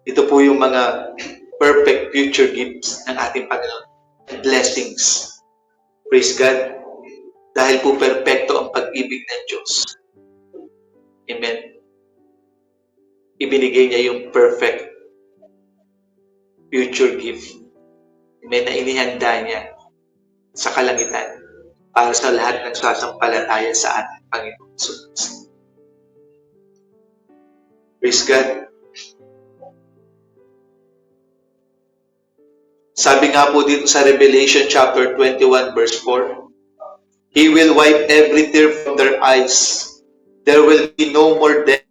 Ito po yung mga perfect future gifts ng ating Panginoon. Blessings. Praise God. Dahil po perfecto ang pag-ibig ng Diyos. Amen. Ibinigay niya yung perfect future gift. Amen, na inihanda niya sa kalangitan para sa lahat ng sasampalataya sa ating Panginoon Jesus. Praise God. Sabi nga po dito sa Revelation chapter 21 verse 4, He will wipe every tear from their eyes. There will be no more death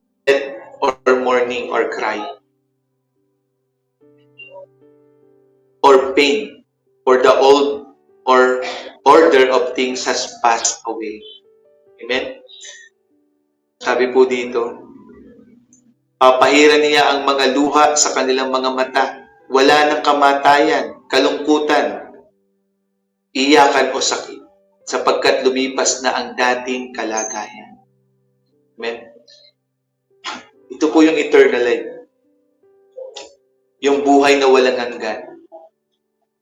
or mourning or crying or pain, for the old or order of things has passed away. Amen? Sabi po dito, papahiran niya ang mga luha sa kanilang mga mata. Wala ng kamatayan, kalungkutan, iyakan o sakit, sapagkat lumipas na ang dating kalagayan. Amen? Ito po yung eternal life. Yung buhay na walang hanggan,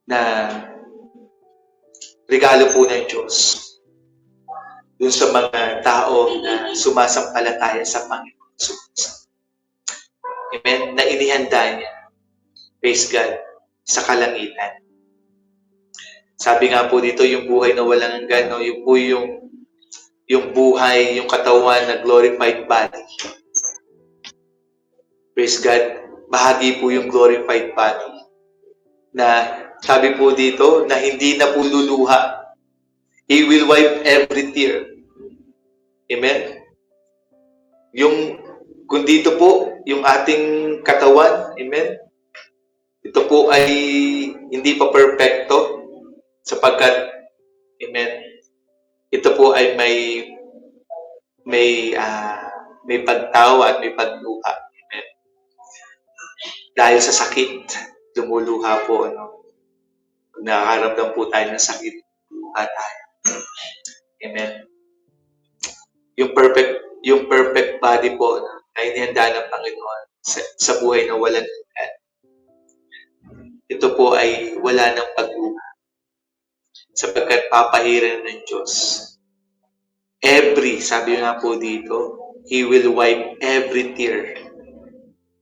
na regalo po ng Diyos dun sa mga tao na sumasampalataya sa Panginoon Jesus. Amen? Na inihanda niya, praise God, sa kalangitan. Sabi nga po dito, yung buhay na walang hanggan, no? Yung po yung buhay, yung katawan na glorified body. Praise God, bahagi po yung glorified body. Na sabi po dito, na hindi na po luluha. He will wipe every tear. Amen? Kung dito po, yung ating katawan, amen? Ito po ay hindi pa perfecto sapagkat, amen, ito po ay may pagtawa at may pagluha. Amen? Dahil sa sakit, lumuluha po, ano? Pag nakakaramdam po tayo ng sakit, luha tayo. Amen? Yung perfect body po na inihanda ng Panginoon sa buhay na walang hanggan. Ito po ay wala ng pagluha sapagkat papahiran ng Diyos. Sabi nga po dito, He will wipe every tear.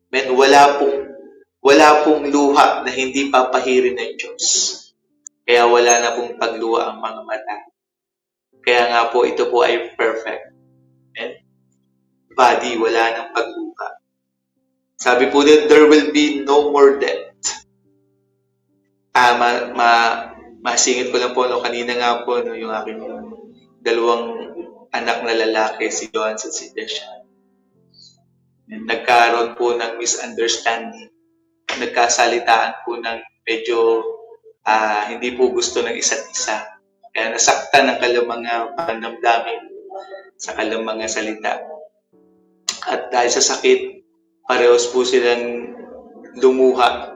Men, wala pong luha na hindi papahirin ng Diyos. Kaya wala na pong pagluha ang mga mata. Kaya nga po, ito po ay perfect. Amen? Body, wala nang pagluha. Sabi po din, there will be no more death. Masingit ko lang po, no, kanina nga po, no, yung aking dalawang anak na lalaki, si Johan at si Desha. Nagkaroon po ng misunderstanding. Nagkasalitaan po ng medyo hindi po gusto ng isa't isa. Kaya nasaktan ang kanilang mga panamdamin sa kanilang mga salita. At dahil sa sakit, parehos po silang lumuha.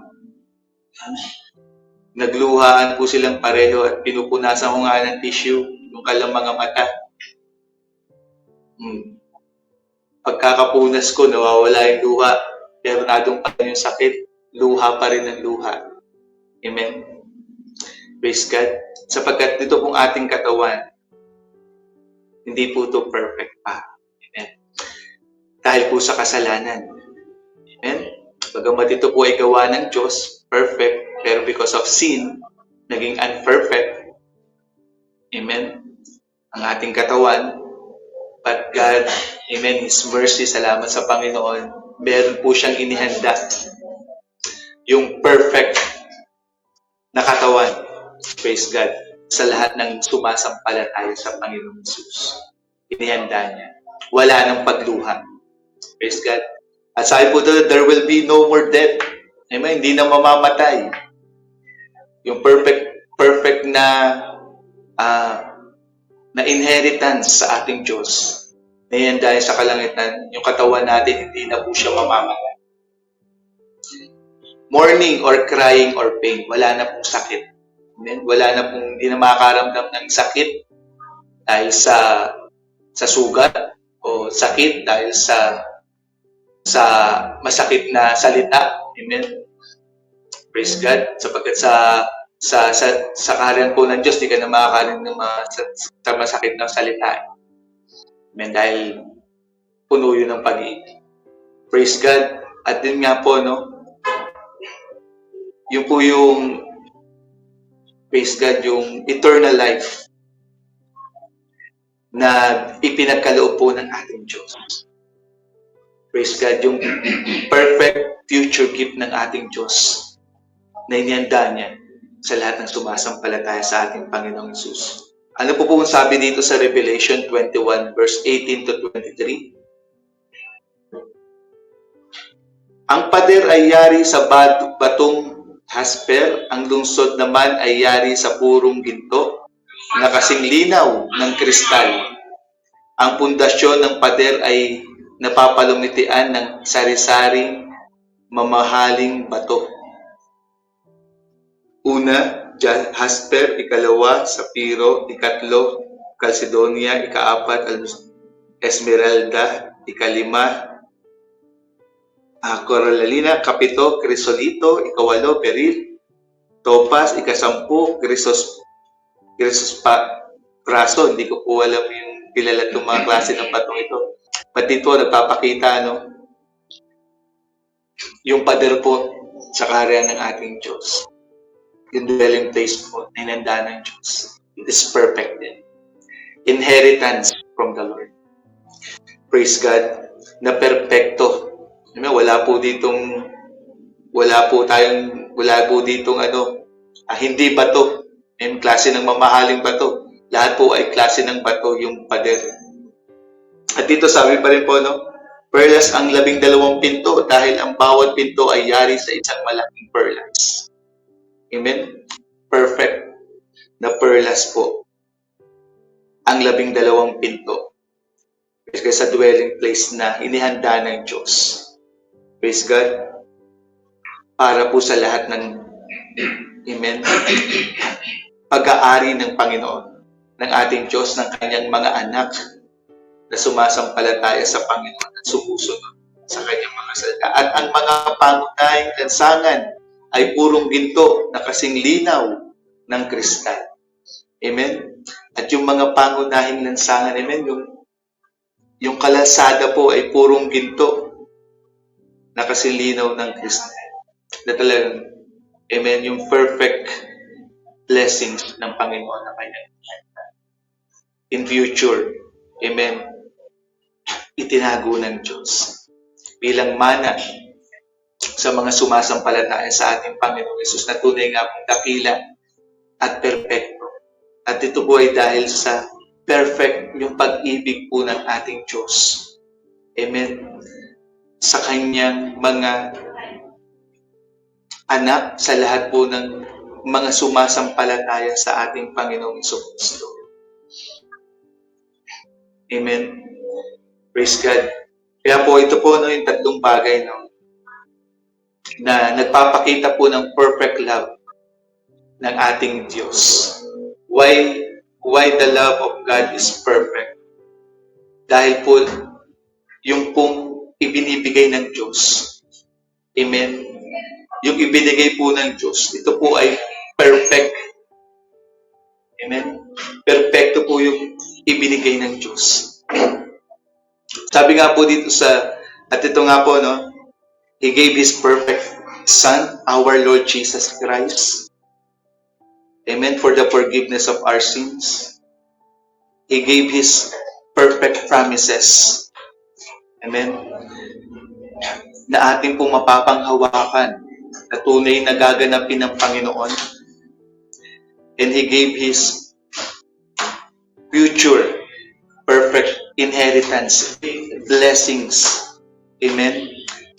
Nagluhaan po silang pareho at pinupunasan ko nga ng tissue yung kanilang mga mata. Pagkakapunas ko, nawawala yung luha. Pero nadong pa rin yung sakit, luha pa rin ang luha. Amen? Praise God. Sapagkat dito pong ating katawan, hindi po ito perfect pa. Amen? Dahil po sa kasalanan. Amen? Bagamat ito po ay gawa ng Diyos, perfect, pero because of sin, naging unperfect. Amen? Ang ating katawan, but God, amen, His mercy, salamat sa Panginoon, meron po siyang inihanda. Yung perfect na katawan, praise God, sa lahat ng sumasampalataya sa Panginoon Jesus. Inihanda niya. Wala nang pagluha. Praise God. At sabi po doon, there will be no more death. Amen? Hindi na mamamatay. Yung perfect na na inheritance sa ating Diyos. Ngayon dahil sa kalangitan, yung katawan natin, hindi na po siya mamamatay. Mourning or crying or pain, wala na pong sakit. Amen? Wala na pong, hindi na makakaramdam ng sakit dahil sa sugat o sakit dahil sa masakit na salita. Amen? Praise God. Sapagkat sa kaharian po ng Diyos, di ka na makakarin ng sa masakit na salita. Amen? Dahil puno yun ng pag-ibig. Praise God. At din nga po, no, Yun po yung, praise God, yung eternal life na ipinagkaloob po ng ating Diyos. Praise God, yung perfect future gift ng ating Diyos na inihanda niya sa lahat ng sumasampalataya sa ating Panginoong Hesus. Ano po pong sabi dito sa Revelation 21 verse 18 to 23? Ang pader ay yari sa batong hasper, ang lungsod naman ay yari sa purong ginto na kasing linaw ng kristal. Ang pundasyon ng pader ay napapalumitian ng sari-saring mamahaling bato. Una, jasper, ikalawa, sapiro, ikatlo, calcedonia, ikaapat, esmeralda, ikalima, coralina, kapito, crisolito, ikawalo, beryl, topaz, ikasampu, praso. Hindi ko po alam yung kilala itong mga klase ng batong ito. Pati ito, nagpapakita, yung pader po sa karya ng ating Diyos. Yung dwelling place po, inanda ng Diyos. It is perfect din. Inheritance from the Lord. Praise God, na perfecto. Wala po ditong hindi bato. Yung klase ng mamahaling bato. Lahat po ay klase ng bato yung pader. At dito sabi pa rin po, perlas ang 12 pinto dahil ang bawat pinto ay yari sa isang malaking perlas. Amen? Perfect na perlas po ang 12 pinto. Kasi sa dwelling place na inihanda ng Diyos. Praise God. Para po sa lahat ng amen, pag-aari ng Panginoon, ng ating Diyos, ng kanyang mga anak na sumasampalataya sa Panginoon at sumusunod sa kanyang mga salita. At ang mga pangunahing lansangan ay purong ginto na kasing linaw ng kristal. Amen? At yung mga pangunahing lansangan, amen, yung kalasada po ay purong ginto na kasing linaw ng kristal. Na talagang, amen, yung perfect blessings ng Panginoon na kanyang in future, amen, itinago ng Diyos bilang mana sa mga sumasampalataya sa ating Panginoong Hesus na tunay nga pong dakila at perfecto. At ito po ay dahil sa perfect yung pag-ibig po ng ating Diyos. Amen. Sa kanyang mga anak, sa lahat po ng mga sumasampalataya sa ating Panginoong Hesus. Amen. Praise God. Kaya po ito po yung tatlong bagay na nagpapakita po ng perfect love ng ating Diyos. Why the love of God is perfect? Dahil po yung pong ibinibigay ng Diyos. Amen. Yung ibinigay po ng Diyos, ito po ay perfect. Amen. Perfecto po yung ibinigay ng Diyos. Sabi nga po dito at ito nga po, He gave His perfect Son, our Lord Jesus Christ. Amen. For the forgiveness of our sins. He gave His perfect promises. Amen. Na ating pong mapapanghawakan na tunay na gaganapin ng Panginoon. And He gave His future perfect inheritance, blessings. Amen.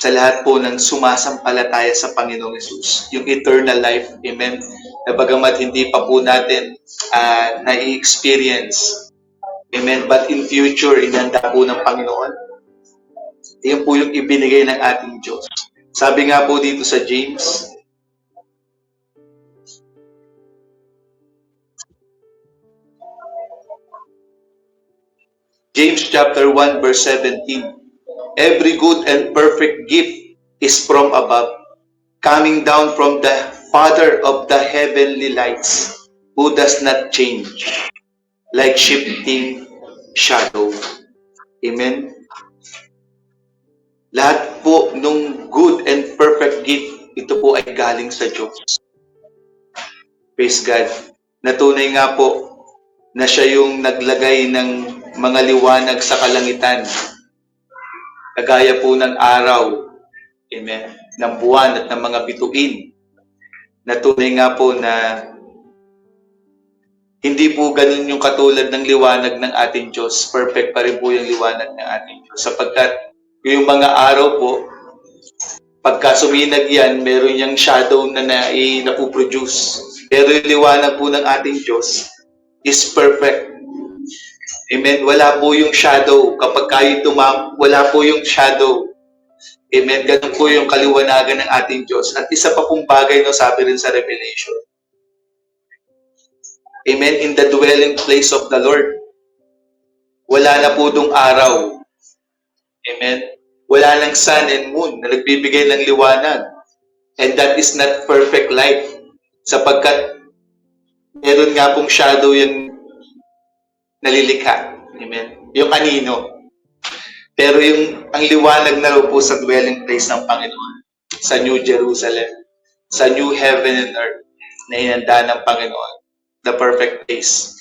Sa lahat po ng sumasampalataya sa Panginoong Hesus. Yung eternal life. Amen. Na bagamat hindi pa po natin na-experience. Amen. But in future, inanda po ng Panginoon. Yan po yung ibinigay ng ating Diyos. Sabi nga po dito sa James, James chapter 1 verse 17. Every good and perfect gift is from above, coming down from the Father of the heavenly lights, who does not change, like shifting shadow. Amen? Lahat po nung good and perfect gift ito po ay galing sa Diyos. Praise God. Natunay nga po na siya yung naglagay ng mga liwanag sa kalangitan. Kagaya po ng araw, amen, ng buwan at ng mga bituin. Natunay nga po na hindi po ganun yung katulad ng liwanag ng ating Diyos. Perfect pa rin po yung liwanag ng ating Diyos. Sapagkat yung mga araw po, pagka suminag yan, meron yung shadow na napuproduce. Pero yung liwanag po ng ating Diyos is perfect. Amen. Wala po yung shadow. Kapag kayo wala po yung shadow. Amen. Ganun po yung kaliwanagan ng ating Diyos. At isa pa pong bagay, no, sabi rin sa Revelation. Amen. In the dwelling place of the Lord. Wala na po dong araw. Amen. Wala lang sun and moon na nagbibigay ng liwanag. And that is not perfect light. Sapagkat meron nga pong shadow yung nalilikha. Amen. Yung anino. Pero ang liwanag na po sa dwelling place ng Panginoon, sa New Jerusalem, sa new heaven and earth na inanda ng Panginoon, the perfect place.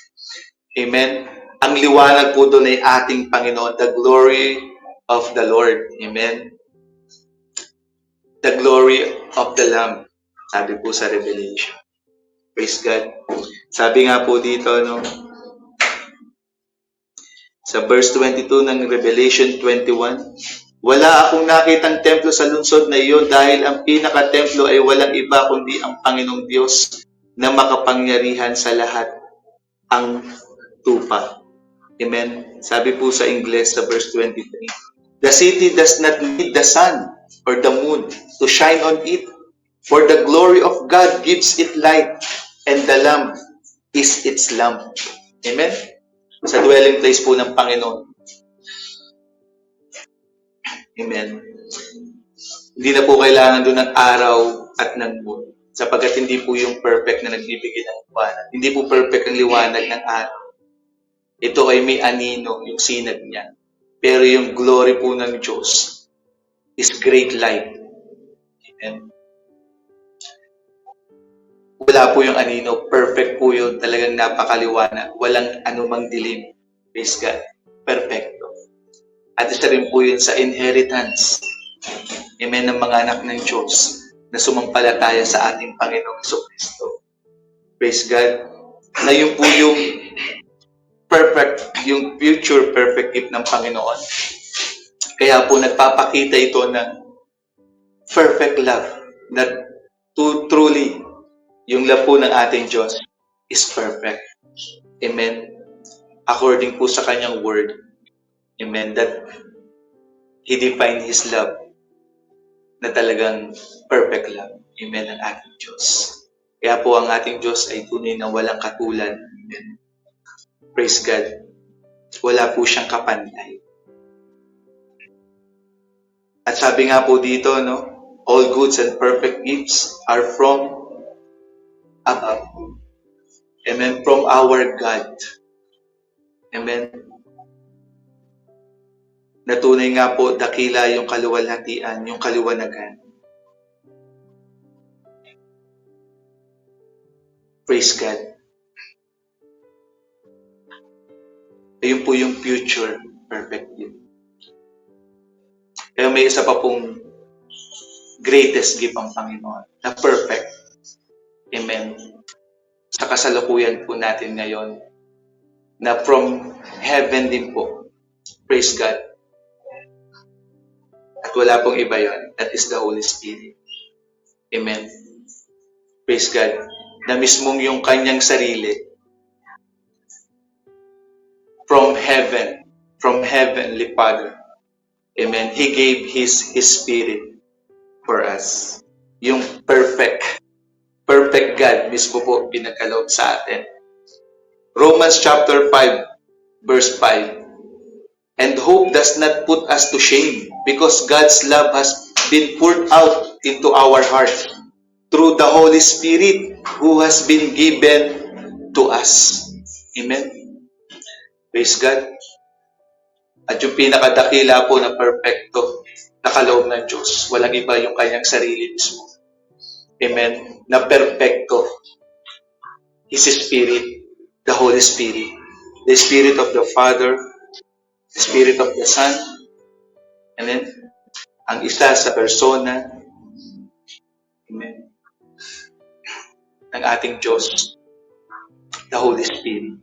Amen. Ang liwanag po doon ay ating Panginoon, the glory of the Lord. Amen. The glory of the Lamb. Sabi po sa Revelation. Praise God. Sabi nga po dito, no, sa verse 22 ng Revelation 21, wala akong nakitang templo sa lungsod na iyon dahil ang pinaka-templo ay walang iba kundi ang Panginoong Diyos na makapangyarihan sa lahat, ang tupa. Amen. Sabi po sa Ingles sa verse 23, the city does not need the sun or the moon to shine on it, for the glory of God gives it light, and the Lamb is its lamp. Amen. Sa dwelling place po ng Panginoon. Amen. Hindi na po kailangan doon ng araw at ng moon, sapagkat hindi po yung perfect na nagbibigay ng liwanag. Hindi po perfect ang liwanag ng araw. Ito ay may anino, yung sinag niya. Pero yung glory po ng Diyos is great light. Amen. Wala po yung anino. Perfect po yun. Talagang napakaliwanag. Walang anumang dilim. Praise God. Perfecto. At isa rin po yun sa inheritance. Amen. Ng mga anak ng Diyos na sumampalataya sa ating Panginoong Kristo. Praise God. Na yun po yung perfect, yung future perfect gift ng Panginoon. Kaya po nagpapakita ito ng perfect love. That truly, yung love po ng ating Diyos is perfect. Amen. According po sa kanyang word. Amen. That He defined His love na talagang perfect love. Amen. Ang ating Diyos. Kaya po ang ating Diyos ay tunay na walang katulad. Amen. Praise God. Wala po siyang kapanay. At sabi nga po dito, no, all goods and perfect gifts are from above. Amen. From our God. Amen. Natunay nga po, dakila yung kaluwalhatian, yung kaliwanagan. Praise God. Ayun po yung future perfect gift. Kaya may isa pa pong greatest gift ang Panginoon na perfect. Amen. Sa kasalukuyan po natin ngayon na from heaven din po. Praise God. At wala pong iba yon. That is the Holy Spirit. Amen. Praise God. Na mismong yung kanyang sarili from heaven, from Heavenly Father. Amen. He gave His Spirit for us. Yung perfect God mismo po pinagkaloob sa atin. Romans chapter 5, verse 5. And hope does not put us to shame, because God's love has been poured out into our hearts through the Holy Spirit who has been given to us. Amen. Praise God. At yung pinakadakila po na perfecto na kaloob ng Diyos, walang iba yung kanyang sarili mismo. Amen, na perpekto. His Spirit, the Holy Spirit. The Spirit of the Father, the Spirit of the Son, and then, ang isa sa persona, amen, ng ating Diyos, the Holy Spirit.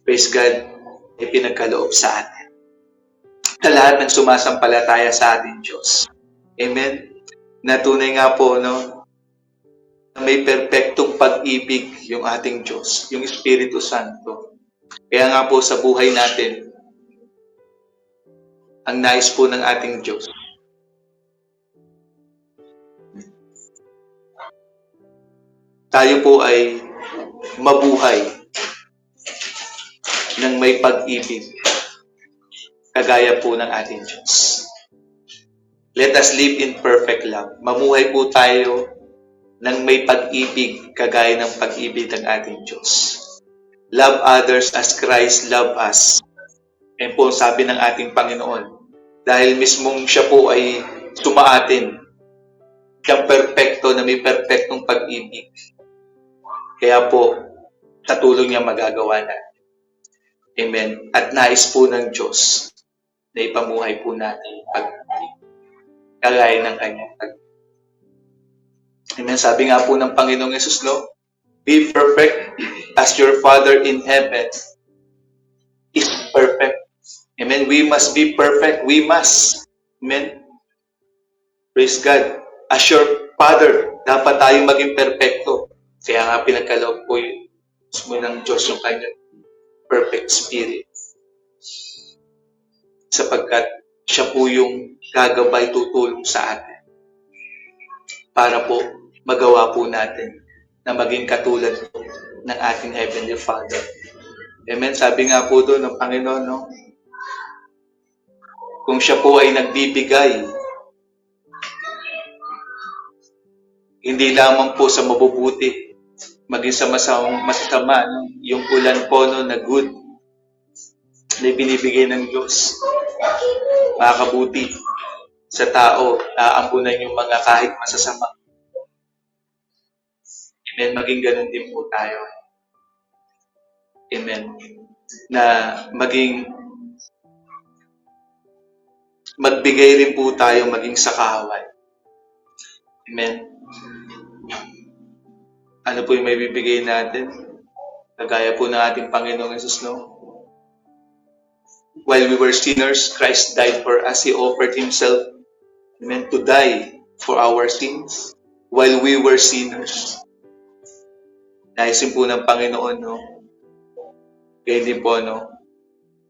Praise God, ay pinagkaloob sa atin. Sa lahat ng sumasampalataya sa ating Diyos. Amen. Natunay nga po, no, may perpektong pag-ibig yung ating Diyos, yung Espiritu Santo. Kaya nga po sa buhay natin, ang nais po ng ating Diyos, tayo po ay mabuhay ng may pag-ibig, kagaya po ng ating Diyos. Let us live in perfect love. Mamuhay po tayo ng may pag-ibig, kagaya ng pag-ibig ng ating Diyos. Love others as Christ loved us. Yan po sabi ng ating Panginoon. Dahil mismong siya po ay sumaatin. Siyang perpekto na may perpektong pag-ibig. Kaya po, sa tulong niya magagawa natin. Amen. At nais po ng Diyos na ipamuhay po natin pag-ibig. Kagaya ng kanyang pag-ibig. Amen. Sabi nga po ng Panginoong Yesus, no? Be perfect as your Father in heaven is perfect. Amen. We must be perfect. We must. Amen. Praise God. As your Father, dapat tayo maging perfecto. Kaya nga pinagkaloob po yun ng Diyos yung kanyang perfect spirit. Sapagkat siya po yung gagabay, tutulong sa atin. Para po magawa po natin na maging katulad ng ating Heavenly Father. Amen. Sabi nga po doon ng Panginoon, no? Kung siya po ay nagbibigay, hindi lamang po sa mabubuti, maging sa masasama, yung ulan po no, na good, na binibigay ng Diyos, makakabuti sa tao, naampunan yung mga kahit masasama. Amen. Maging ganun din po tayo. Amen. Na maging magbigay rin po tayo maging sa kaaway. Amen. Ano po yung may bibigay natin? Kagaya po ng ating Panginoong Yesus, no? While we were sinners, Christ died for us. He offered Himself, amen, to die for our sins. While we were sinners. Naisin po ng Panginoon, no? Kaya din po, no?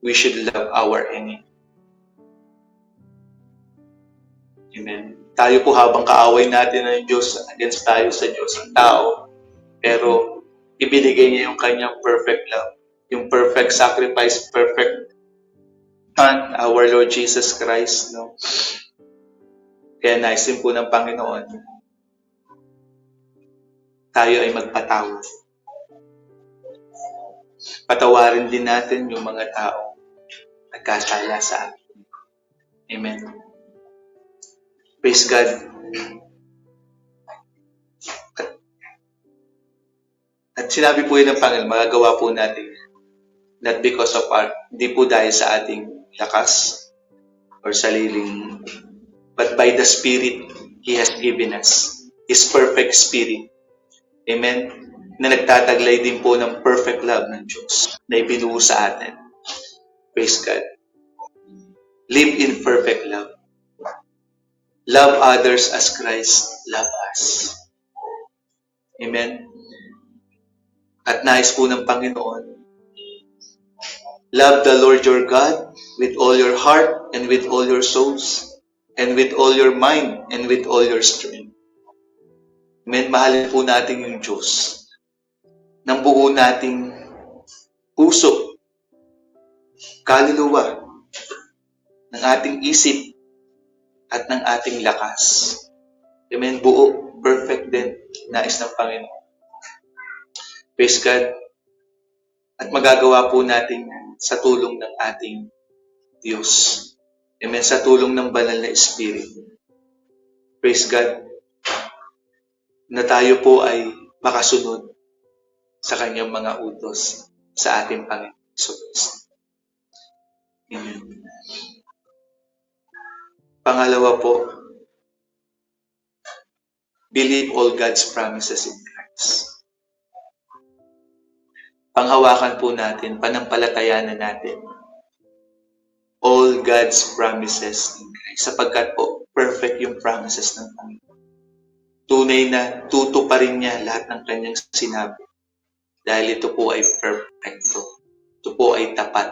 We should love our enemy. Amen. Tayo po habang kaaway natin ng Diyos, against tayo sa Diyos ang tao, pero ibinigay niya yung kanyang perfect love, yung perfect sacrifice, perfect Son, our Lord Jesus Christ, no? Kaya naisin po ng Panginoon, tayo ay magpatawad. Patawarin din natin yung mga tao nagkasala sa atin. Amen. Praise God. At sinabi po yun ng Panginoon, magagawa po natin not because of our, hindi po dahil sa ating lakas or sariling, but by the Spirit He has given us. His perfect Spirit. Amen? Na nagtataglay din po ng perfect love ng Diyos na ibinuo sa atin. Praise God. Live in perfect love. Love others as Christ loved us. Amen? At nais po ng Panginoon, love the Lord your God with all your heart and with all your souls and with all your mind and with all your strength. Amen? Mahalin po natin yung Diyos ng buo nating puso, kaluluwa, ng ating isip, at ng ating lakas. Amen? Buo, perfect din, nais ng Panginoon. Praise God. At magagawa po natin sa tulong ng ating Diyos. Amen? Sa tulong ng banal na Espiritu. Praise God. na tayo po ay makasunod sa kanyang mga utos sa ating Panginoon Jesus. Amen. Pangalawa po, believe all God's promises in Christ. Panghawakan po natin, panampalatayanan natin all God's promises in Christ. Sapagkat po, perfect yung promises ng Panginoon. Tunay na tutuparin niya lahat ng kanyang sinabi. Dahil ito po ay perfecto. Ito po ay tapat.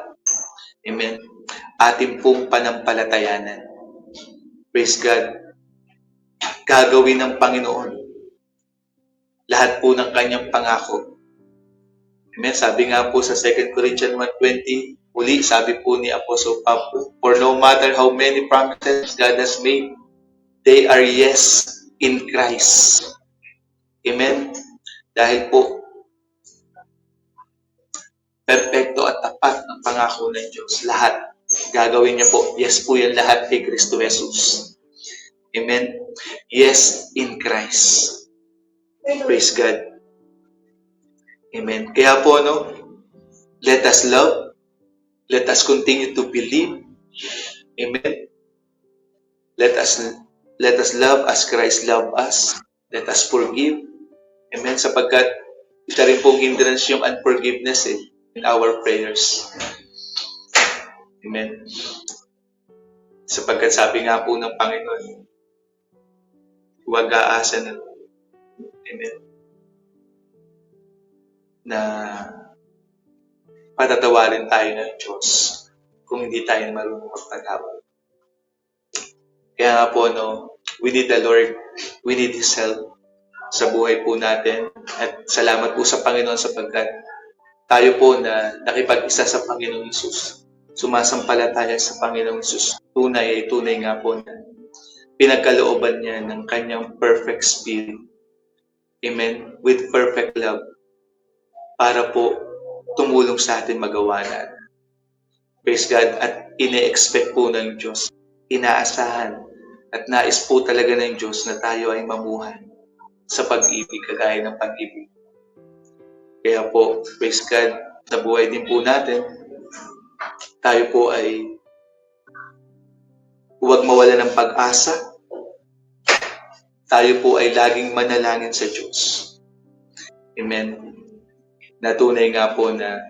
Amen. Ating pong panampalatayanan. Praise God. Gagawin ng Panginoon lahat po ng kanyang pangako. Amen. Sabi nga po sa 2 Corinthians 1:20, muli sabi po ni Apostle Pablo, for no matter how many promises God has made, they are yes in Christ. Amen. Dahil po, perfecto at tapat ang pangako ng Diyos. Lahat. Gagawin niya po. Yes po yan lahat kay Kristo Jesus. Amen. Yes in Christ. Praise God. Amen. Kaya po, let us love. Let us continue to believe. Amen. Let us love as Christ loved us. Let us forgive. Amen. Sapagkat isa rin pong hindrance yung unforgiveness in our prayers. Amen. Sapagkat sabi nga po ng Panginoon, huwag aasa na, amen, na patatawarin tayo ng Diyos kung hindi tayo marunong magpatawad. Kaya nga po, we need the Lord, we need His help sa buhay po natin. At salamat po sa Panginoon sapagkat tayo po na nakipag-isa sa Panginoong Hesus, sumasampalataya sa Panginoong Hesus, tunay nga po na pinagkalooban niya ng kanyang perfect spirit. Amen. With perfect love. Para po tumulong sa atin magawa natin. Praise God. At ine-expect po ng Diyos, inaasahan at nais po talaga ng Diyos na tayo ay mamuhay sa pag-ibig, kagaya ng pag-ibig. Kaya po, praise God, sa buhay din po natin, tayo po ay huwag mawala ng pag-asa. Tayo po ay laging manalangin sa Diyos. Amen. Natunay nga po na,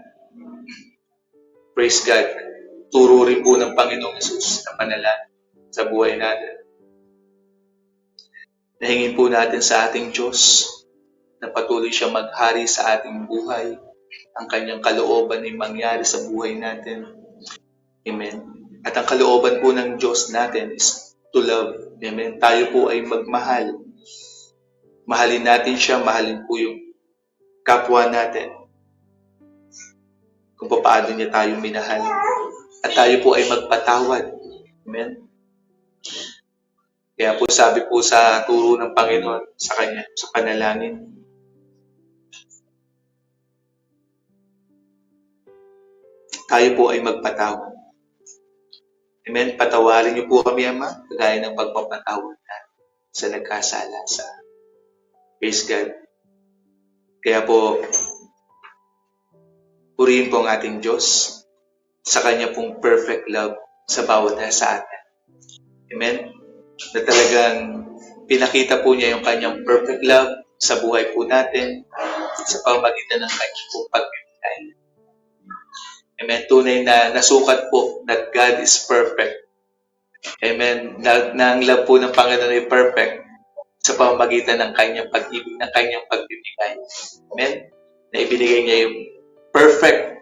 praise God, turo rin po ng Panginoong Hesus na panalangin sa buhay natin. Nahingin po natin sa ating Diyos na patuloy siya maghari sa ating buhay. Ang kanyang kalooban ay mangyari sa buhay natin. Amen. At ang kalooban po ng Diyos natin is to love. Amen. Tayo po ay magmahal. Mahalin natin siya, mahalin po yung kapwa natin. Kung paano niya tayo minahal. At tayo po ay magpatawad. Amen. Kaya po sabi po sa turo ng Panginoon sa kanya, sa panalangin, tayo po ay magpatawad. Amen. Patawarin niyo po kami, Ama, kagaya ng pagpapatawad natin sa nagkasala sa praise God. Kaya po, purihin po ang ating Diyos sa kanya pong perfect love sa bawat sa atin. Amen. Na talagang pinakita po niya yung kanyang perfect love sa buhay po natin sa pamamagitan ng kanyang pong pagbibigay. Amen. Tunay na nasukat po that God is perfect. Amen. Na ang love po ng Panginoon ay perfect sa pamamagitan ng kanyang pag-ibig, ng kanyang pagbibigay. Amen. Na ibinigay niya yung perfect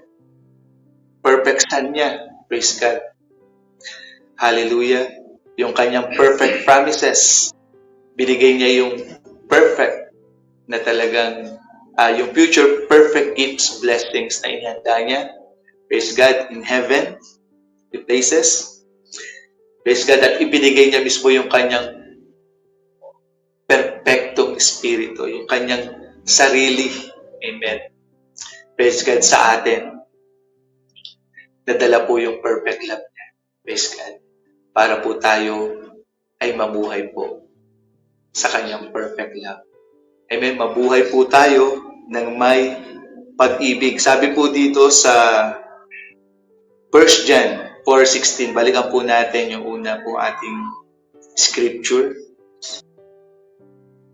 son niya. Praise God. Hallelujah. Yung kanyang perfect promises. Binigay niya yung perfect na talagang yung future perfect gifts, blessings na inihanda niya. Praise God, in heaven, the places. Praise God, at ibinigay niya mismo yung kanyang perfectong espiritu, yung kanyang sarili. Amen. Praise God sa atin. Nadala po yung perfect love niya. Praise God. Para po tayo ay mamuhay po sa kanyang perfect love. Amen. Mabuhay po tayo ng may pag-ibig. Sabi po dito sa 1 John 4:16, balikan po natin yung una po ating scripture.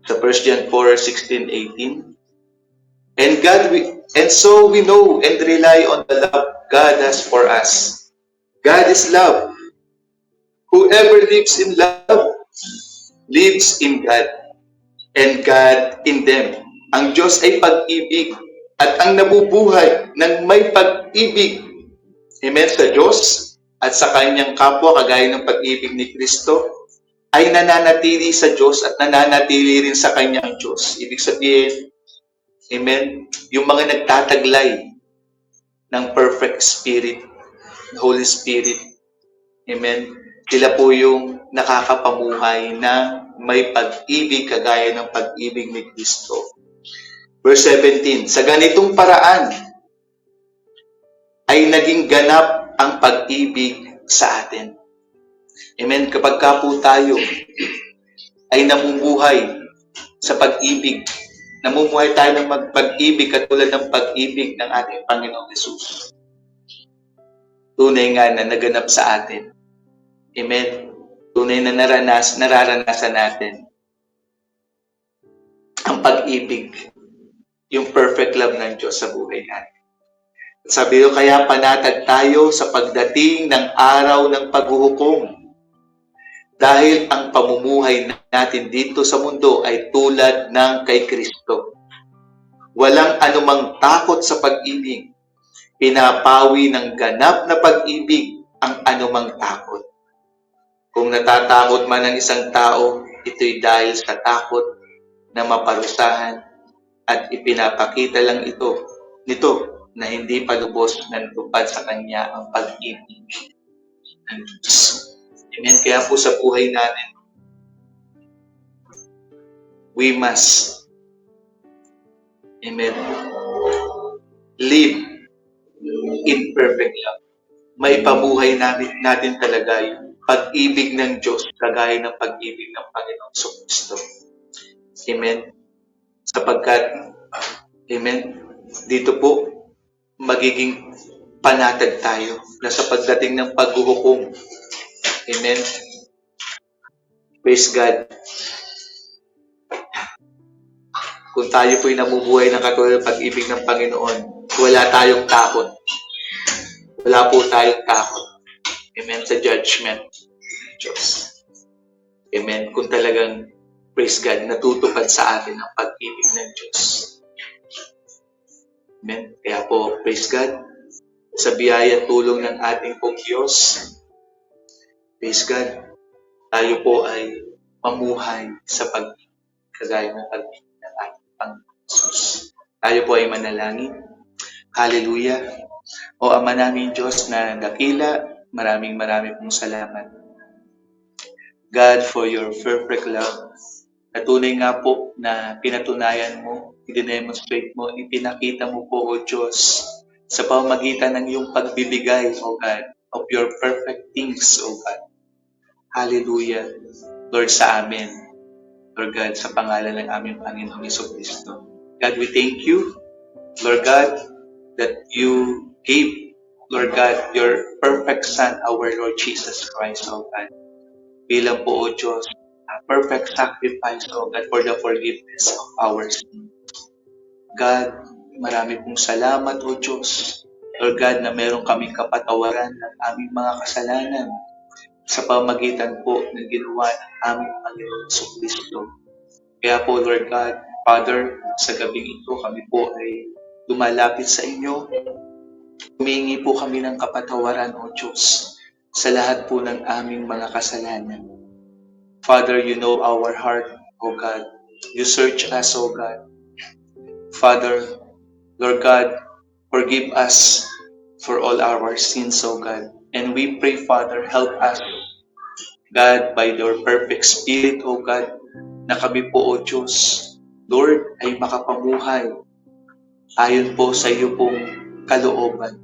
Sa 1 John 4:16-18. And so we know and rely on the love God has for us. God is love. Whoever lives in love lives in God, and God in them. Ang Diyos ay pag-ibig, at ang nabubuhay ng may pag-ibig, amen, sa Diyos at sa kanyang kapwa, kagaya ng pag-ibig ni Kristo, ay nananatili sa Diyos at nananatili rin sa kanyang Diyos. Ibig sabihin, amen, yung mga nagtataglay ng perfect spirit, the Holy Spirit, amen, sila po yung nakakapamuhay na may pag-ibig kagaya ng pag-ibig ni Kristo. Verse 17, sa ganitong paraan ay naging ganap ang pag-ibig sa atin. Amen. Kapag ka po tayo ay namumuhay sa pag-ibig, namumuhay tayo ng pag-ibig katulad ng pag-ibig ng ating Panginoong Hesus. Tunay nga na naganap sa atin. Amen. Tunay na nararanasan natin ang pag-ibig, yung perfect love ng Diyos sa buhay natin. Sabi ko, kaya panatag tayo sa pagdating ng araw ng paghuhukom. Dahil ang pamumuhay natin dito sa mundo ay tulad ng kay Kristo. Walang anumang takot sa pag-ibig. Pinapawi ng ganap na pag-ibig ang anumang takot. Kung natatakot man ang isang tao, ito'y dahil sa takot na maparusahan at ipinapakita lang nito na hindi pa lubos natupad sa kanya ang pag-ibig ng Diyos. Amen. Kaya po sa buhay natin, we must, amen, live in perfect love. May pabuhay natin talaga yung pag-ibig ng Diyos kagaya ng pag-ibig ng Panginoong Kristo. Amen. Sapagkat, amen, dito po, magiging panatag tayo na sa pagdating ng paghuhukom. Amen. Praise God. Kung tayo po'y namumuhay ng katulad ng pag-ibig ng Panginoon, wala tayong takot. Wala po tayong takot. Amen. Sa judgment ng Diyos. Amen. Kung talagang, praise God, natutupad sa atin ang pag-ibig ng Diyos. Amen. Kaya po, praise God, sa biyaya tulong ng ating pong Diyos, praise God, tayo po ay mamuhay sa pag-ibig, kagaya ng pag-ibig ng ating Panginoon Jesus. Tayo po ay manalangin. Hallelujah. O Ama namin Diyos na dakila, maraming pong salamat. God, for your perfect love. Natunay nga po na pinatunayan mo, i-demonstrate mo, ipinakita mo po, O Diyos, sa pamamagitan ng iyong pagbibigay, O God, of your perfect things, O God. Hallelujah, Lord, sa amin. Lord God, sa pangalan ng aming Panginoong Jesucristo. God, we thank you, Lord God, that you gave, Lord God, your perfect Son, our Lord Jesus Christ, O God. Bilang po, O Diyos, a perfect sacrifice, O God, for the forgiveness of our sins. God, marami pong salamat, O Diyos. Lord God, na meron kaming kapatawaran ng aming mga kasalanan sa pamagitan po ng ginawa ng aming Panginoon Jesucristo. Kaya po, Lord God, Father, sa gabing ito, kami po ay lumalapit sa inyo. Humingi po kami ng kapatawaran, O Diyos, sa lahat po ng aming mga kasalanan. Father, you know our heart, O God. You search us, O God. Father, Lord God, forgive us for all our sins, O God. And we pray, Father, help us, God, by your perfect Spirit, O God, na kami po, O Diyos, Lord, ay makapamuhay ayon po sa iyo pong kalooban,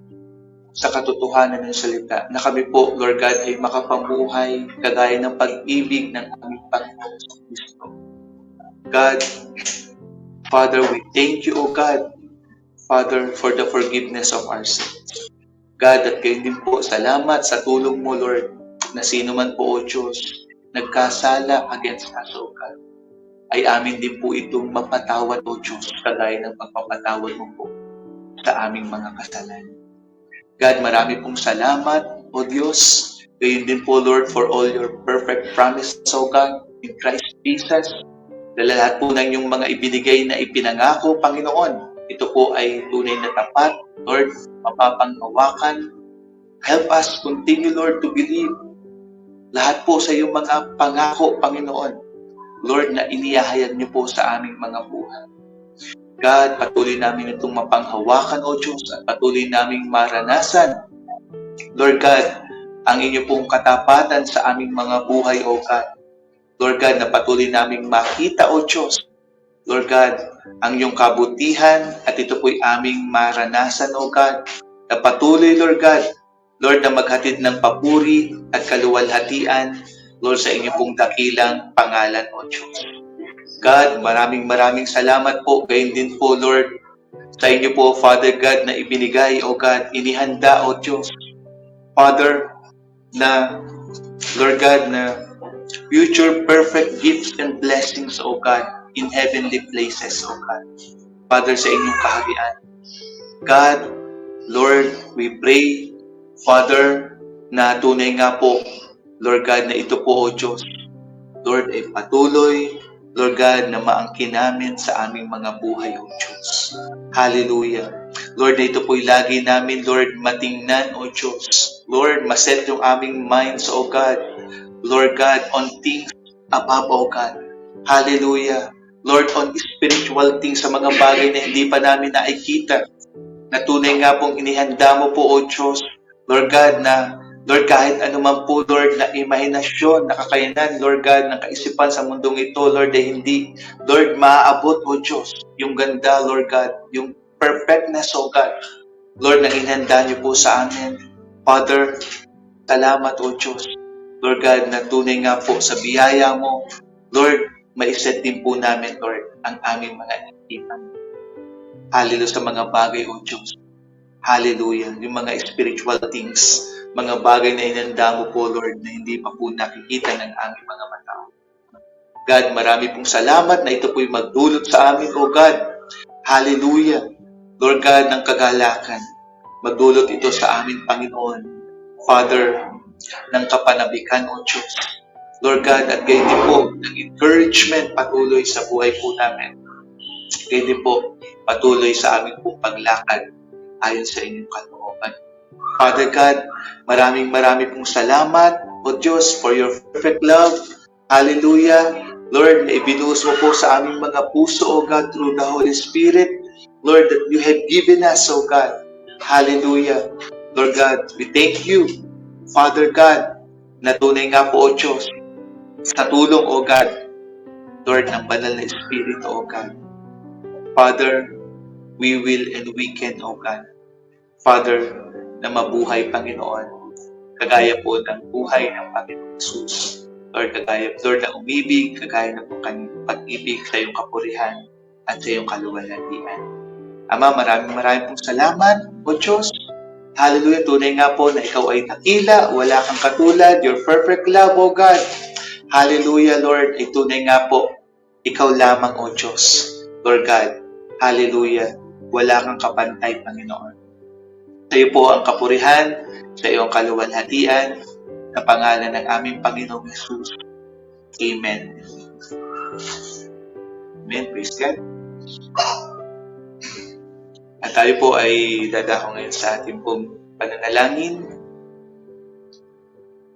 sa katotohanan ng salita, na kami po, Lord God, ay makapamuhay kagaya ng pag-ibig ng aming Panginoon Kristo. God, Father, we thank you, O God, Father, for the forgiveness of our sins. God, at kayo din po, salamat sa tulong mo, Lord, na sino man po, O Diyos, nagkasala against us, O God, ay amin din po itong mapatawad, O Diyos, kagaya ng pagpapatawad mo po sa aming mga kasalanan. God, marami pong salamat, O Diyos. Gayon din po, Lord, for all your perfect promises, O God, in Christ Jesus. Dahil lahat po ng yung mga ibinigay na ipinangako, Panginoon, ito po ay tunay na tapat, Lord, mapapanghawakan. Help us continue, Lord, to believe lahat po sa iyong mga pangako, Panginoon, Lord, na inihahayag niyo po sa aming mga buhay. God, patuloy namin itong mapanghawakan, O Diyos, at patuloy naming maranasan, Lord God, ang inyo pong katapatan sa aming mga buhay, O God. Lord God, na patuloy naming makita, O Diyos, Lord God, ang iyong kabutihan at ito po'y aming maranasan, O God, na patuloy, Lord God, Lord, na maghatid ng papuri at kaluwalhatian, Lord, sa inyo pong dakilang pangalan, O Diyos. God, maraming salamat po. Gayon din po, Lord, sa inyo po, Father God, na ibinigay, O God, inihanda, O Diyos. Father, na, Lord God, na future perfect gifts and blessings, O God, in heavenly places, O God. Father, sa inyong kaharian. God, Lord, we pray, Father, na tunay nga po, Lord God, na ito po, O Diyos, Lord, ay patuloy, Lord God, na maangkin namin sa aming mga buhay, O Diyos. Hallelujah. Lord, na ito po'y lagi namin, Lord, matingnan, O Diyos. Lord, maset yung aming minds, O God. Lord God, on things above, O God. Hallelujah. Lord, on spiritual things, sa mga bagay na hindi pa namin nakikita, na tunay nga pong inihanda mo po, O Diyos. Lord God, na Lord, kahit anuman po, Lord, na imahinasyon, na kakayanan, Lord God, ng kaisipan sa mundong ito, Lord, ay hindi, Lord, maaabot, O Diyos, yung ganda, Lord God, yung perfectness, O God, Lord, na inihanda niyo po sa amin. Father, salamat, O Diyos, Lord God, na tunay nga po sa biyaya mo, Lord, maiset din po namin, Lord, ang aming mga isipan. Hallelujah sa mga bagay, O Diyos. Hallelujah. Yung mga spiritual things, mga bagay na inanda mo po, Lord, na hindi pa po nakikita ng aming mga mata. God, marami pong salamat na ito po'y magdulot sa amin, O God. Hallelujah. Lord God, ng kagalakan. Magdulot ito sa amin, Panginoon. Father, ng kapanabikan, O Diyos. Lord God, at kayo din po, ng encouragement patuloy sa buhay po namin. Kayo din po, patuloy sa aming pong paglakad ayon sa inyong kalooban. Father God, marami pong salamat, O Diyos, for your perfect love. Hallelujah. Lord, na ibinuhos mo po sa aming mga puso, O God, through the Holy Spirit. Lord, that you have given us, O God. Hallelujah. Lord God, we thank you, Father God, na tunay nga po, O Diyos, sa tulong, O God, Lord, ng banal na Espiritu, O God. Father, we will and we can, O God. Father, na mabuhay, Panginoon, kagaya po ng buhay ng Panginoon Jesus. Lord, kagaya, Lord, na umibig, kagaya ng kanyang pag-ibig sa iyong kapurihan at sa iyong kaluwalhatian. Ama, maraming pong salamat, O Diyos. Hallelujah, tunay nga po na ikaw ay dakila, wala kang katulad, your perfect love, O God. Hallelujah, Lord, ay tunay nga po, ikaw lamang, O Diyos. Lord God, hallelujah, wala kang kapantay, Panginoon. Sa iyo po ang kapurihan, sa iyong kaluwalhatian, sa pangalan ng aming Panginoong Jesus. Amen. Amen. Praise God. At tayo po ay dadako ngayon sa ating pong pananalangin.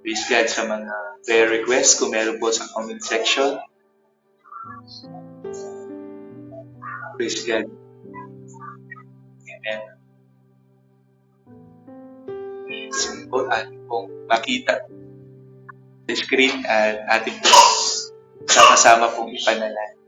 Praise God sa mga prayer requests kung meron po sa comment section. Praise God. Amen. Sige po, ating pong makita sa screen at ating pong sama-sama pong ipanalangin.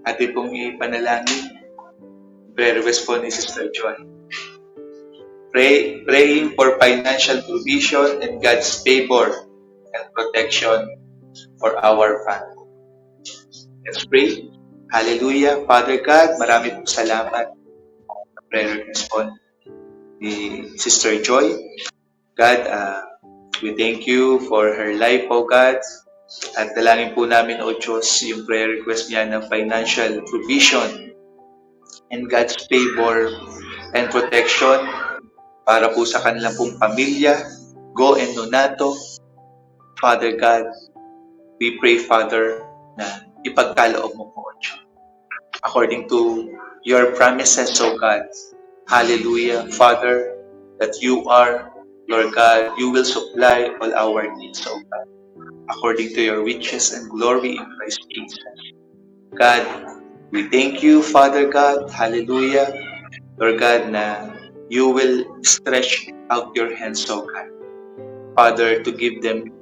Atin pong ipanalangin. Prayer request po ni Sister Joy. Praying for financial provision and God's favor and protection for our family. Let's pray. Hallelujah. Father God, marami pong salamat sa prayer request po ni Sister Joy. God, we thank you for her life, O God. At dalangin po namin, O Diyos, yung prayer request niya ng financial provision and God's favor and protection para po sa kanilang pong pamilya, Go and Nonato. Father God, we pray, Father, na ipagkaloob mo po, O Diyos. According to your promises, O God, hallelujah, Father, that you are, Lord God, you will supply all our needs, O God, according to your riches and glory in Christ Jesus. God, we thank you, Father God, hallelujah, Lord God, na you will stretch out your hands, O God, Father, to give them,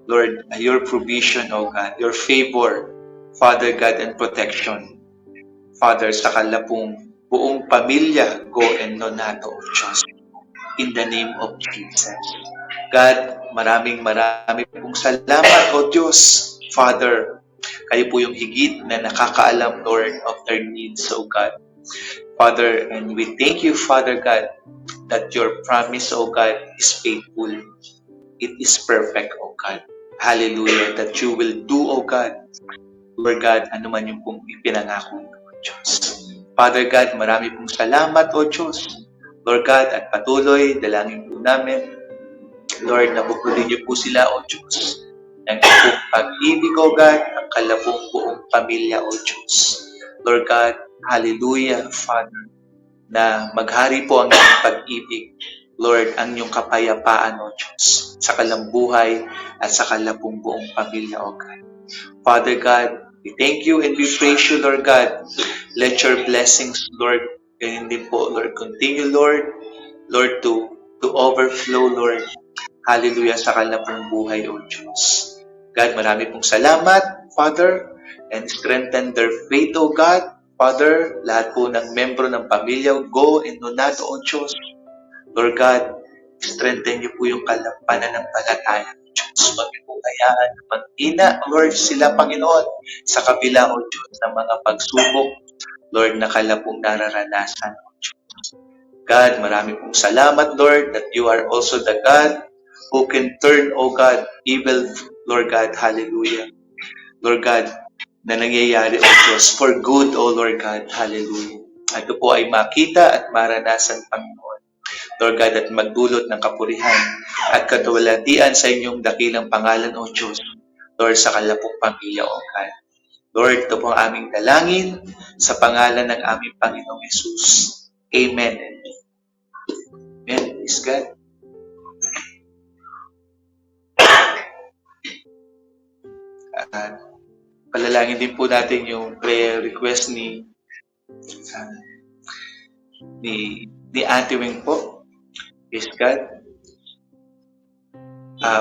Lord, your provision, O God, your favor, Father God, and protection. Father, sa kalapong buong pamilya, Go and Nonato, O Diyos, in the name of Jesus. God, maraming pong salamat, O Diyos. Father, kayo po yung higit na nakakaalam, Lord, of their needs, O God. Father, and we thank you, Father God, that your promise, O God, is faithful. It is perfect, O God. Hallelujah, that you will do, O God. Lord God, ano man yung pong ipinangako mo, O Diyos. Father God, marami pong salamat, O Diyos. Lord God, at patuloy, dalangin po namin, Lord, nabukulin niyo po sila, O Diyos, ng iyong pag-ibig, O God, ang kalabong buong pamilya, O Diyos. Lord God, hallelujah, Father, na maghari po ang iyong pag-ibig, Lord, ang iyong kapayapaan, O Diyos, sa kalambuhay at sa kalabong buong pamilya, O God. Father God, we thank you and we praise you, Lord God. Let your blessings, Lord, and din po, Lord, continue, Lord, to overflow, Lord. Hallelujah, sa kalapang buhay, O Diyos. God, marami pong salamat, Father, and strengthen their faith, O God. Father, lahat po ng membro ng pamilya, Go and Nonato, O Diyos. Lord God, strengthen niyo po yung pananampalataya, O Diyos. Magpupayaan, mag-ina, Lord, sila, Panginoon, sa kabila, O Diyos, ng mga pagsubok, Lord, na kalapong nararanasan, O Diyos. God, marami pong salamat, Lord, that you are also the God who can turn, O God, evil, Lord God, hallelujah. Lord God, na nangyayari, O Diyos, for good, O Lord God, hallelujah. Ito po ay makita at maranasan, Panginoon, Lord God, at magdulot ng kapurihan at katuwalhatian sa inyong dakilang pangalan, O Diyos, Lord, sa kalapong pamilya, O God. Lord, ito po ang aming dalangin sa pangalan ng aming Panginoong Yesus. Amen. Amen. Praise God. Palalangin din po natin yung prayer request ni Ate Wing po. Praise God.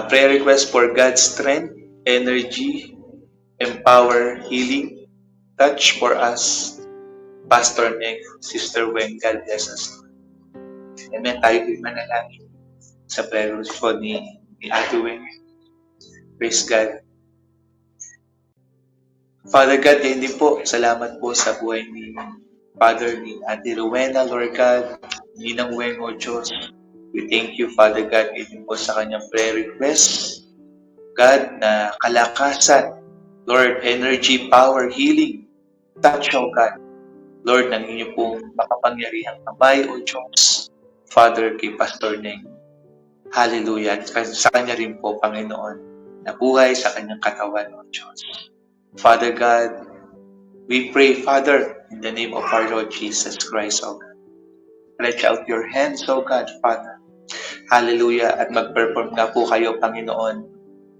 Prayer request for God's strength, energy, empower, healing, touch for us, Pastor Nick, Sister Weng, God bless us. Amen. Tayo po manalangin sa prayer request po ni Ate Weng. Praise God. Father God, hindi po, salamat po sa buhay ni Father ni Ate Rowena, Lord God, Ninang Weng, O Diyos. We thank you, Father God, hindi po sa kanyang prayer request. God, na kalakasan, Lord, energy, power, healing, touch, O God. Lord, ng inyo pong makapangyarihang kamay, O Diyos. Father, kay Pastor Neng. Hallelujah. At sa kanya rin po, Panginoon, na buhay sa kanyang katawan, O Diyos. Father God, we pray, Father, in the name of our Lord Jesus Christ, O God. Stretch out your hands, O God, Father. Hallelujah. At mag-perform nga po kayo, Panginoon.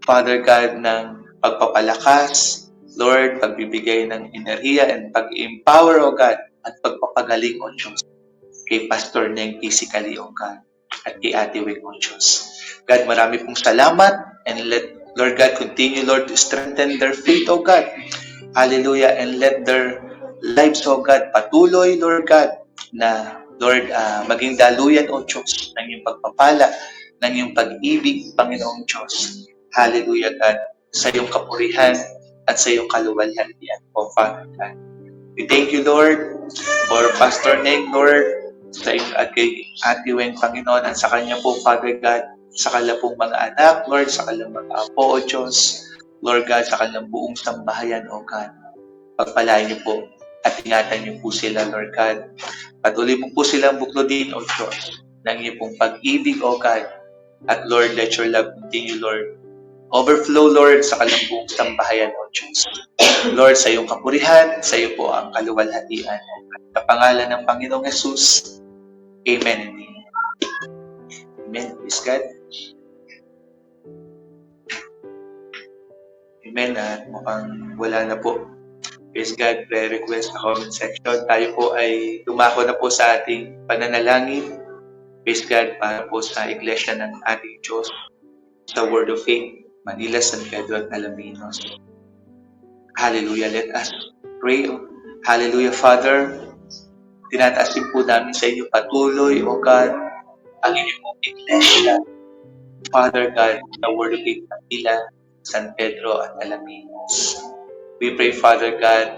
Father God, ng pagpapalakas, Lord, pagbibigay ng enerhiya and pag-empower, O God, at pagpapagaling, O Diyos, kay Pastor Neng physically, O God, at kay Ate Weng, O Diyos. God, marami pong salamat, and let, Lord God, continue, Lord, to strengthen their faith, O God. Hallelujah. And let their, lives, O God. Patuloy, Lord God, na Lord, maging daluyan, O Diyos, ng iyong pagpapala, ng iyong pag-ibig, Panginoong Diyos. Hallelujah, God. Sa iyong kapurihan at sa iyong kaluwalhatian, O Father God. We thank you, Lord, for Pastor Neng, Lord, sa at kay Ate Weng, Panginoon, at sa kanya po, Father God, sa kanilang pong mga anak, Lord, sa kanilang mga apo, O Diyos, Lord God, sa kanilang buong sambahayan, O God. Pagpalain niyo po at ingatan niyo po sila, Lord God. Patuloy mo po silang buklodin, O Diyos, ng iyong pong pag-ibig, O God. At Lord, let your love continue, Lord. Overflow, Lord, sa kanilang buong sambahayan, O Diyos. Lord, sa iyong kapurihan, sa iyo po ang kaluwalhatian. Sa pangalan ng Panginoong Jesus, Amen and Amen. Amen. Praise God. Amen. At mukhang wala na po. Praise God. Prayer request sa comment section. Tayo po ay dumako na po sa ating pananalangin. Praise God para po sa iglesia ng ating Diyos sa Word of Faith, Manila, San Pedro at Alaminos. Hallelujah. Let us pray. Hallelujah, Father. Tinataasin po namin sa inyo patuloy, O God, ang inyong iglesia. Father God, the Word of Faith, Manila, San Pedro at Alaminos. We pray, Father God,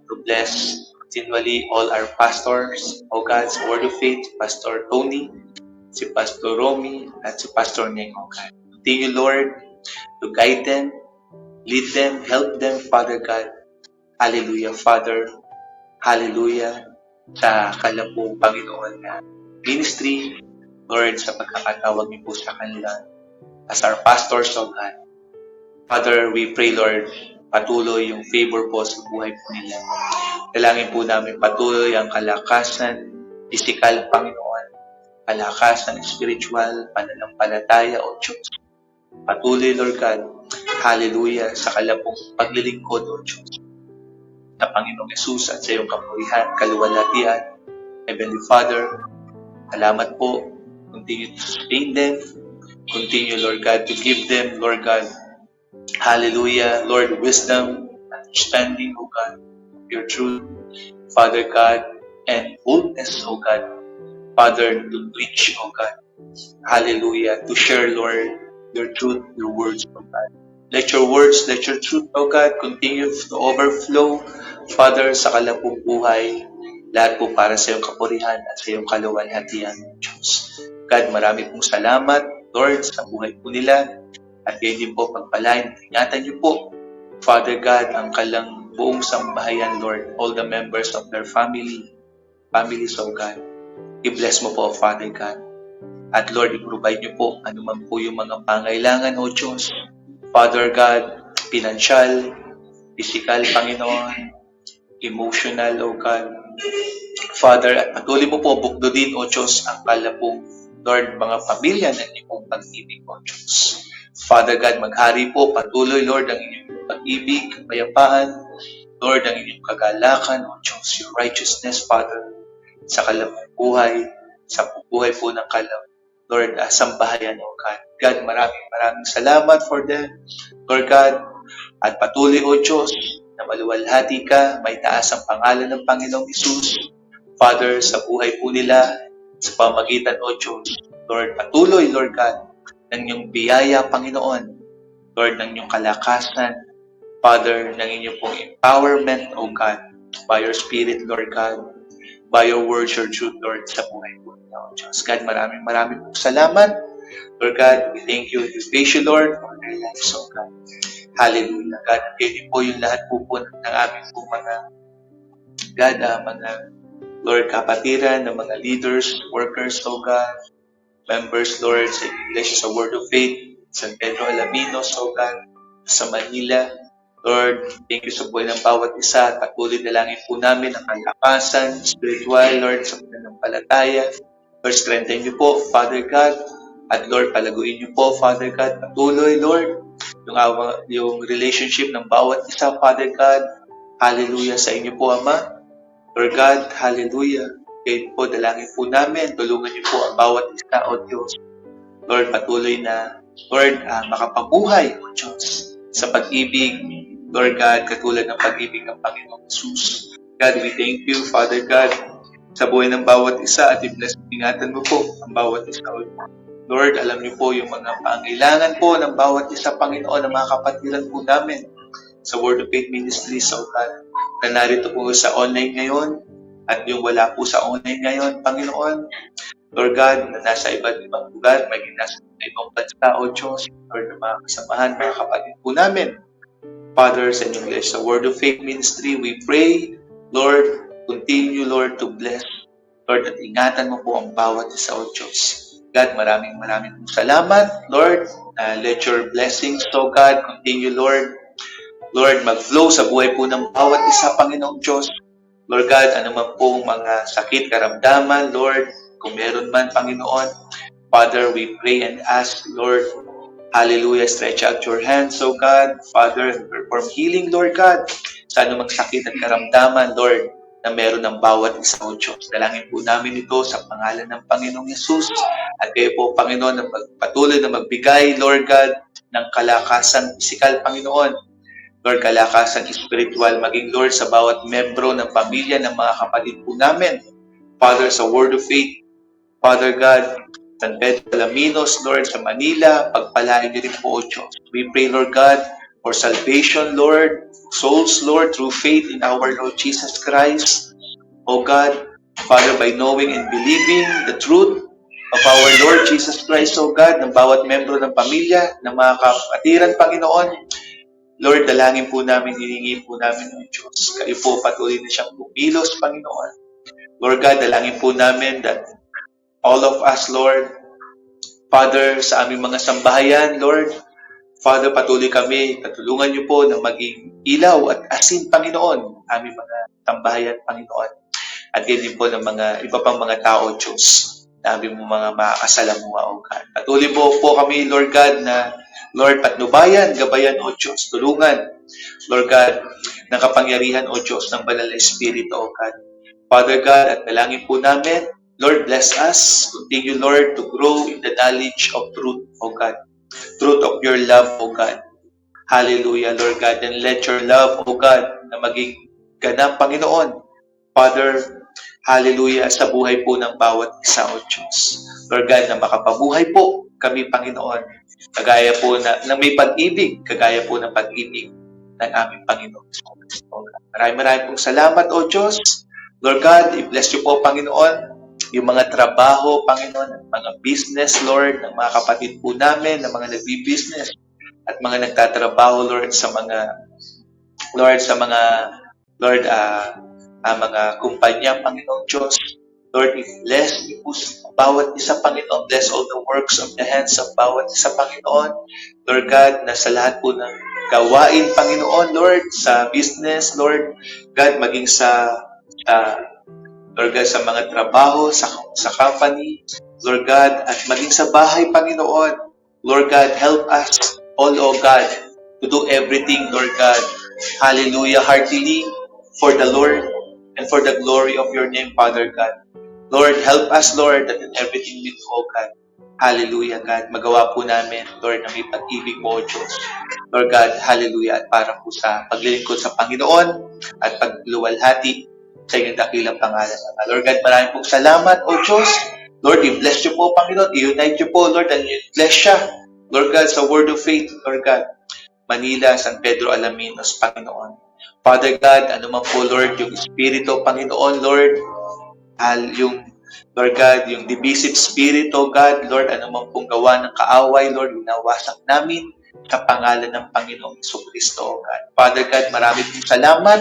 to bless continually all our pastors, O God, sa Word of Faith, Pastor Tony, si Pastor Romy, at si Pastor Neng, O God. Continue, Lord, to guide them, lead them, help them, Father God. Hallelujah, Father. Hallelujah. Sa kalabong Panginoon na ministry, Lord, sa pagkakatawag niyo po sa kanila as our pastors, O God. Father, we pray, Lord, patuloy yung favor po sa buhay po nila. Dalangin po namin patuloy ang kalakasan, physical, Panginoon, kalakasan, spiritual, pananampalataya, O Diyos. Patuloy, Lord God, hallelujah, sa kalabong paglilingkod, O Diyos, na Panginoong Jesus at sa iyong kapurihan, kaluwalhatian. Heavenly Father, salamat po. Continue to sustain them. Continue, Lord God, to give them, Lord God, hallelujah, Lord, wisdom, understanding, O God, your truth, Father God, and boldness, O God, Father, to preach, O God, hallelujah, to share, Lord, your truth, your words, O God. Let your words, let your truth, O God, continue to overflow, Father, sa kalapong buhay, lahat po para sa iyong kapurihan at sa iyong kaluwalhatian, Diyos. God, marami pong salamat, Lord, sa buhay po nila. At kayo din po pagpalain. Ingatan niyo po, Father God, ang kalang buong sambahayan, Lord, all the members of their families, O God. I-bless mo po, Father God. At Lord, i-provide niyo po anuman po yung mga pangailangan, O Diyos. Father God, financial, physical, Panginoon, emotional, O God. Father, at patuloy mo po bukdodin, O Diyos, ang kalapong, Lord, mga pamilya na inyong pag-ibig, O Diyos. Father God, maghari po, patuloy, Lord, ang inyong pag-ibig, kapayapaan, Lord, ang inyong kagalakan, O Diyos, your righteousness, Father, sa kalapong buhay, sa buhay po ng Lord, sambahayan, O God. God, maraming salamat for them, Lord God, at patuloy, O Diyos, na maluwalhati ka, may taas ang pangalan ng Panginoong Hesus, Father, sa buhay po nila, sa pamagitan, O Diyos, Lord, patuloy, Lord God, ng iyong biyaya, Panginoon, Lord, ng iyong kalakasan, Father, ng inyong pong empowerment, O God, by your Spirit, Lord God, by your words, your truth, Lord, sa buhay po nila, O Diyos. God, maraming pong salamat. Lord God, we thank you, we praise you, Lord, for their lives, O God. Hallelujah. God, kayo po yung lahat po ng aming po mga, God, mga, Lord, kapatiran, ng mga leaders, workers, O God, members, Lord, sa Iglesia sa Word of Faith, San Pedro Alaminos, O God, sa Manila. Lord, thank you sa buhay ng bawat isa. Patuloy na langin po namin ang kalakasan, spiritual, Lord, sa pananampalataya. Lord, strengthen niyo po, Father God. At Lord, palaguin niyo po, Father God. Patuloy, Lord, yung relationship ng bawat isa, Father God. Hallelujah sa inyo po, Ama. Lord God, hallelujah. Kayo po, dalangin po namin. Tulungan niyo po ang bawat isa, O Diyos. Lord, patuloy na, Lord, makapabuhay, O Diyos, sa pag-ibig, Lord God, katulad ng pag-ibig ng Panginoong Jesus. God, we thank you, Father God, sa buhay ng bawat isa at i-bless, ingatan mo po ang bawat isa. Lord, alam niyo po yung mga pangailangan po ng bawat isa, Panginoon, ng mga kapatiran po namin sa Word of Faith Ministry, so God, na narito po sa online ngayon at yung wala po sa online ngayon, Panginoon. Lord God, na nasa iba't ibang lugar, maging nasa ibang bansa o Diyos, Lord, na mga kasamahan, mga kapatid po namin. Father, sa English, sa Word of Faith Ministry, we pray, Lord, continue, Lord, to bless. Lord, at ingatan mo po ang bawat isa o Diyos. God, maraming salamat, Lord. Let your blessings, so God, continue, Lord. Lord, mag-flow sa buhay po ng bawat isa, Panginoong Diyos. Lord God, anuman pong mga sakit, karamdaman, Lord, kung meron man, Panginoon, Father, we pray and ask, Lord, hallelujah, stretch out your hands, so God, Father, and perform healing, Lord God, sa anumang sakit at karamdaman, Lord, na meron ng bawat isa o Diyos. Dalangin po namin ito sa pangalan ng Panginoong Yesus. At kayo po, Panginoon, na patuloy na magbigay, Lord God, ng kalakasan pisikal, Panginoon. Lord, kalakasan spiritual, maging Lord sa bawat membro ng pamilya ng mga kapatid po namin. Father, sa Word of Faith, Father God, San Pedro Alaminos, Lord, sa Manila, pagpalain niyo rin po, O Diyos. We pray, Lord God, for salvation, Lord, souls, Lord, through faith in our Lord Jesus Christ. O God, Father, by knowing and believing the truth of our Lord Jesus Christ, O God, ng bawat membro ng pamilya, ng mga kapatiran, Panginoon, Lord, dalangin po namin, hihingi po namin ng Diyos. Kayo po patuloy na siyang pumilos, Panginoon. Lord God, dalangin po namin that all of us, Lord, Father, sa aming mga sambahayan, Lord, Father, patuloy kami, patulungan niyo po na maging ilaw at asin, Panginoon, aming mga sambahayan, Panginoon. At yan din po ng mga iba pang mga tao, Diyos, na aming mga makakasalamuha, O God. Patuloy po kami, Lord God, na Lord, patnubayan, gabayan, O Diyos, tulungan, Lord God, ng kapangyarihan, O Diyos, ng Banal na Espiritu, O God. Father God, at dalangin po namin, Lord, bless us. Continue, Lord, to grow in the knowledge of truth, O God. Truth of your love, O God. Hallelujah, Lord God. And let your love, O God, na maging ganap, Panginoon. Father, hallelujah, sa buhay po ng bawat isa, O Diyos. Lord God, na makapabuhay po kami, Panginoon. Kagaya po na may pag-ibig, kagaya po ng pag-ibig ng aming Panginoon. Maraming pong salamat, O Diyos. Lord God, i-bless niyo po, Panginoon, yung mga trabaho, Panginoon, mga business, Lord, ng mga kapatid po namin, ng mga nagbi-business, at mga nagtatrabaho, Lord, sa mga, mga kumpanya, Panginoong Diyos. Lord, bless niyo po bawat isa, Panginoon. Bless all the works of the hands of bawat isa, Panginoon. Lord God, na sa lahat po ng gawain, Panginoon, Lord, sa business, Lord God, maging sa Lord God, sa mga trabaho, sa company, Lord God, at maging sa bahay, Panginoon. Lord God, help us all, O God, to do everything, Lord God. Hallelujah, heartily, for the Lord and for the glory of your name, Father God. Lord, help us, Lord, that in everything we do, O God. Hallelujah, God. Magawa po namin, Lord, na may pag-ibig mo, O Diyos. Lord God, hallelujah, at para po sa paglilingkod sa Panginoon at pagluwalhati sa inyong dakilang pangalan. Lord God, maraming pong salamat, O Diyos. Lord, i-bless niyo po, Panginoon. I-unite niyo po, Lord, and i-bless siya. Lord God, sa word of faith, Lord God. Manila, San Pedro Alaminos, Panginoon. Father God, ano man po, Lord, yung Espiritu, Panginoon, Lord, yung Lord God, yung divisive spirit, O God, Lord, ano man pong gawa ng kaaway, Lord, winawasak namin sa pangalan ng Panginoong Jesucristo, O God. Father God, marami pong salamat,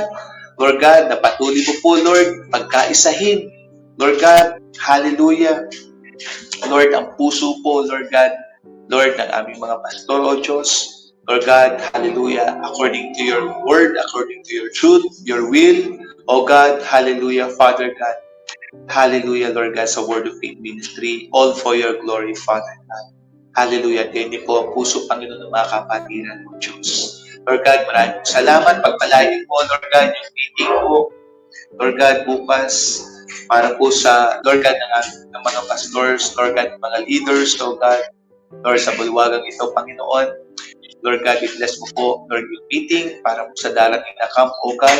Lord God, na patuloy mo po, Lord, pagkaisahin, Lord God, hallelujah, Lord, ang puso po, Lord God, Lord, ng aming mga pastor, O Diyos, Lord God, hallelujah, according to your word, according to your truth, your will, O God, hallelujah, Father God, hallelujah, Lord God, sa Word of Faith Ministry, all for your glory, Father God. Hallelujah, kaya hindi po ang puso, Panginoon, ng mga kapatiran mo, Diyos. Lord God, maraming salamat, pagpalain po, Lord God, yung meeting po, Lord God, bukas, para po sa, Lord God, ng mga pastors, Lord God, ng mga leaders, Lord God, Lord, sa bulwagang ito, Panginoon, Lord God, i-bless mo po, Lord, yung meeting para po sa darating na camp, O God.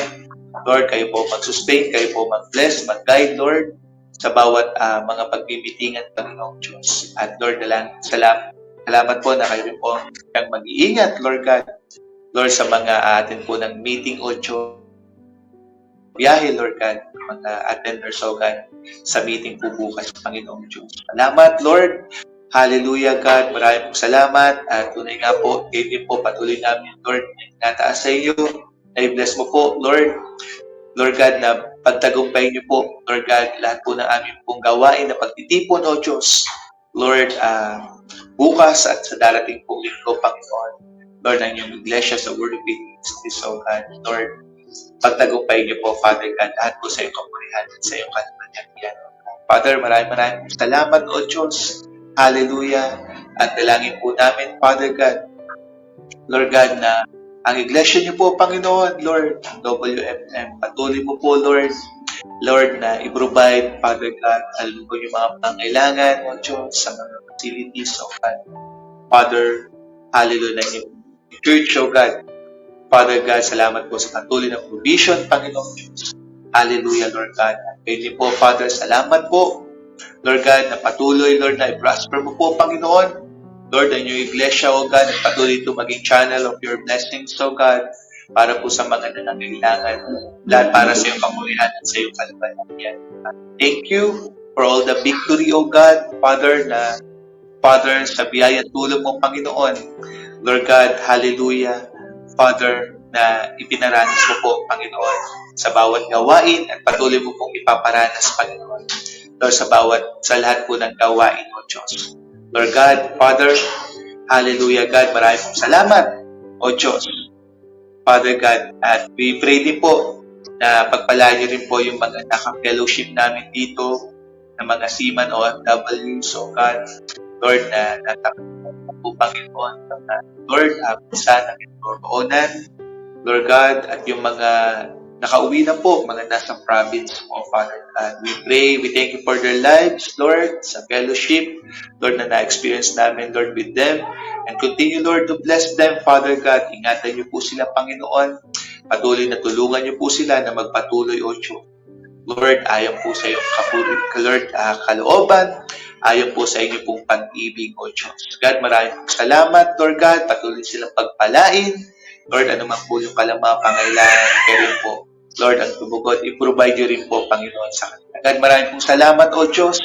Lord, kayo po mag-sustain, kayo po mag-bless, mag-guide, Lord, sa bawat mga pagbibitingan, Panginoong Diyos. At Lord, salamat po na kayo rin po ang mag-iingat, Lord God. Lord, sa mga atin po ng meeting o biyahe, Lord God, mga attenders, O God, sa meeting po bukas, Panginoong Diyos. Salamat, Lord. Hallelujah, God. Maraming po salamat. At tunay nga po, kayo din po patuloy namin, Lord, nataas sa iyo. I-bless mo po, Lord. Lord God, na pagtagumpay niyo po, Lord God, lahat po ng aming pong gawain na pagtitipon, O Diyos. Lord, bukas at sa darating pong linggo, Panginoon. Lord, ang iyong iglesia sa Word of Faith, O God. Lord, pagtagumpay niyo po, Father God, lahat po sa iyong kapurihan at sa iyong kalumanyan. Father, maraming salamat, O Diyos. Hallelujah. At dalangin po namin, Father God, Lord God, na ang iglesia niyo po, Panginoon, Lord, WFM, patuloy mo po, Lord, na i-provide, Father God, alam ko yung mga pangailangan, O Diyos, sa mga facilities, O God. Father, hallelujah, na yung church, O God. Father God, salamat po sa patuloy na provision, Panginoon Diyos. Hallelujah, Lord God. Pwede po, Father, salamat po, Lord God, na patuloy, Lord, na i-prosper mo po, Panginoon. Lord, ang iyong iglesia, O God, at patuloy ito maging channel of your blessings, O God, para po sa mga nangangailangan, lahat para sa iyong kapurihan at sa iyong kaluwalhatian. Thank you for all the victory, O God, Father, sa biyaya at tulong mo, Panginoon. Lord God, hallelujah, Father, na ipinaranas mo po, Panginoon, sa bawat gawain at patuloy mo pong ipaparanas, Panginoon. Lord, sa lahat po ng gawain, O Diyos. Lord God, Father, hallelujah, God, maraming pong salamat, O Diyos. Father God, at we pray din po na pagpalain niyo rin po yung mga naka-fellowship namin dito, na mga seaman OFW, so God, Lord, na natakot po, Panginoon, Lord, sana kinoroonan, Lord God, at yung mga nakauwi na po, mga nasa province mo, Father God. We pray, we thank you for their lives, Lord, sa fellowship, Lord, na na-experience namin, Lord, with them. And continue, Lord, to bless them, Father God. Ingatan niyo po sila, Panginoon. Patuloy na tulungan niyo po sila na magpatuloy, O Diyos. Lord, ayon po sa iyong Lord, kalooban, ayon po sa inyo pong pag-ibig, O Diyos. God, maraming salamat, Lord God. Patuloy silang pagpalain. Lord, anuman po yung pangailangan, kayo rin po. Lord, ang tumugot, i-provide nyo rin po, Panginoon, sa kanila. God, maraming pong salamat, O Diyos.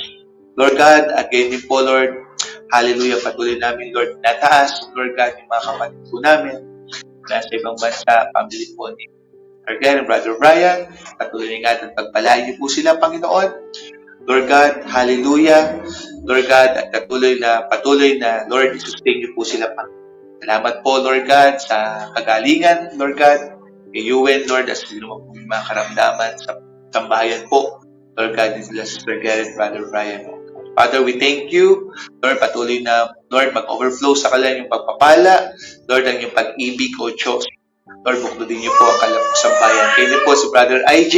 Lord God, again din po, Lord, hallelujah, patuloy namin, Lord, nataas, Lord God, yung mga kapatid po namin, nasa ibang bansa, family po ni again, Brother Brian, patuloy nga at pagpalain niyo po sila, Panginoon. Lord God, hallelujah. Lord God, at patuloy na, Lord, i-sustain niyo po sila, Panginoon. Salamat po, Lord God, sa kagalingan, Lord God. Kay Ewan, Lord, as sino po yung mga karamdaman sa sambahayan po. Lord God, this is Sister Garrett, Brother Brian. Father, we thank you. Lord, patuloy na, Lord, mag-overflow sa kanila yung pagpapala. Lord, ang yung pag-ibig, O Diyos. Lord, buklodin niyo po ang kalapang sambahayan. Kayo po si Brother IJ,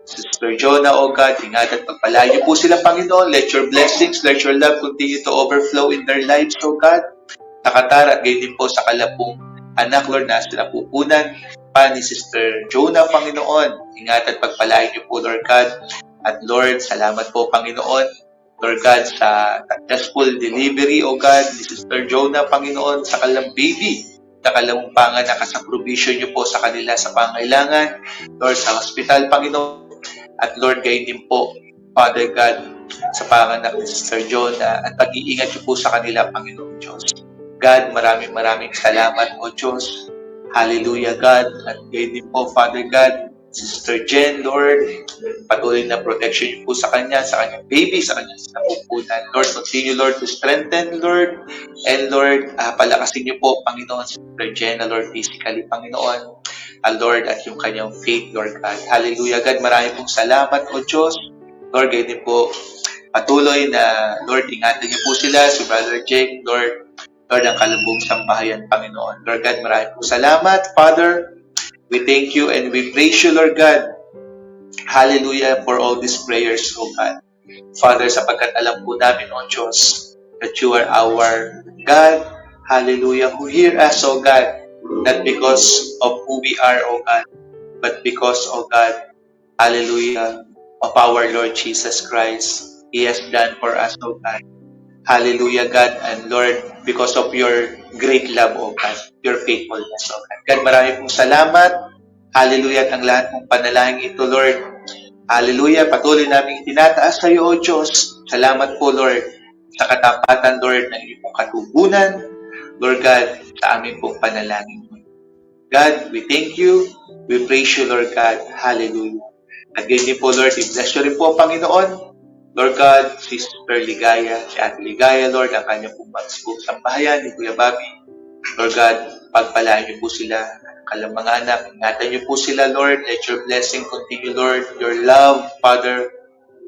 Sister Jonah, O God, ingatan, pagpalain niyo po sila, Panginoon. Let your blessings, let your love continue to overflow in their lives, O God. Nakatara at gayon din po sa kalapong anak, Lord, na sinapupunan pa ni Sister Jonah, Panginoon. Ingatan, pagpalain niyo po, Lord God. At Lord, salamat po, Panginoon, Lord God, sa successful delivery, O God, ni Sister Jonah, Panginoon, sa kalang baby, sa kalang panganak, sa provision niyo po sa kanila sa pangailangan, Lord, sa hospital, Panginoon. At Lord, gayon din po, Father God, sa panganak ni Sister Jonah, at pag-iingat niyo po sa kanila, Panginoon Diyos. God, maraming salamat, O Diyos. Hallelujah, God. At gayon din po, Father God, Sister Jen, Lord, patuloy na protection niyo po sa kanyang baby, sa kanyang sinapupunan. Lord, continue, Lord, to strengthen, Lord, and Lord, palakasin niyo po, Panginoon, Sister Jen, Lord, physically, Panginoon, Lord, at yung kanyang faith, Lord God. Hallelujah, God. Maraming salamat, O Diyos. Lord, gayon din po, patuloy na, Lord, ingatan niyo po sila, si Brother Jake, Lord, ang kalubong sambahayan, Panginoon. Lord God, maraming salamat, Father. We thank you and we praise you, Lord God. Hallelujah for all these prayers, O God. Father, sapagkat alam po namin, O Diyos, that you are our God. Hallelujah. Who hear us, O God, not because of who we are, O God, but because, O God, hallelujah, of our Lord Jesus Christ, He has done for us, O God. Hallelujah, God, and Lord, because of your great love, O God, your faithfulness, O God. God, marami pong salamat. Hallelujah, at ang lahat ng panalangin ito, Lord. Hallelujah, patuloy namin itinataas sa iyo, O Diyos. Salamat po, Lord, sa katapatan, Lord, ng iyong katugunan, Lord God, sa aming pong panalangin. God, we thank you. We praise you, Lord God. Hallelujah. At ganyan po, Lord, i-bless nyo rin po, Panginoon. Lord God, si Sister Ligaya, si Ate Ligaya, Lord, ang kanyang pong sambahayan ni Kuya Bobby. Lord God, pagpalaan niyo po sila, kalang mga anak, ingatan niyo po sila, Lord. Let your blessing continue, Lord. Your love, Father,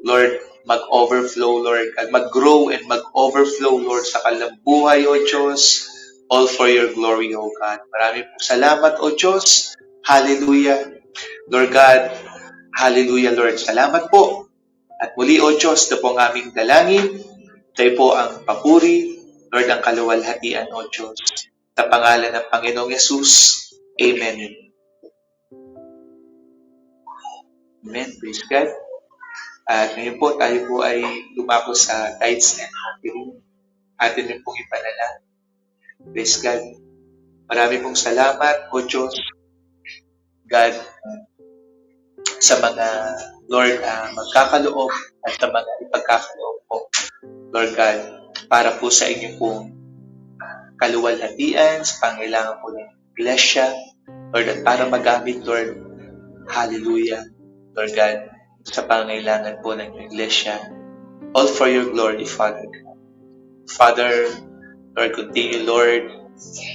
Lord, mag-overflow, Lord. At mag-grow and mag-overflow, Lord, sa kalang buhay, O Diyos. All for your glory, O God. Maraming po salamat, O Diyos. Hallelujah. Lord God, hallelujah, Lord. Salamat po. At muli, O Diyos, ito po ang aming dalangin. Tayo po ang papuri, Lord, ang kaluwalhatian, O Diyos. Sa pangalan ng Panginoong Yesus. Amen. Amen. Praise God. At ngayon po, tayo po ay lumako sa tithes and offering. Atin rin pong ipanalangin. Praise God. Marami pong salamat, O Diyos, God, sa mga, Lord, magkakaloob at sa mga ipagkakaloob po, Lord God, para po sa inyong pong kaluwalhatian, sa pangailangan po ng iglesia, Lord, at para magamit, Lord, hallelujah, Lord God, sa pangailangan po ng iglesia, all for your glory, Father. Father, Lord, continue, Lord,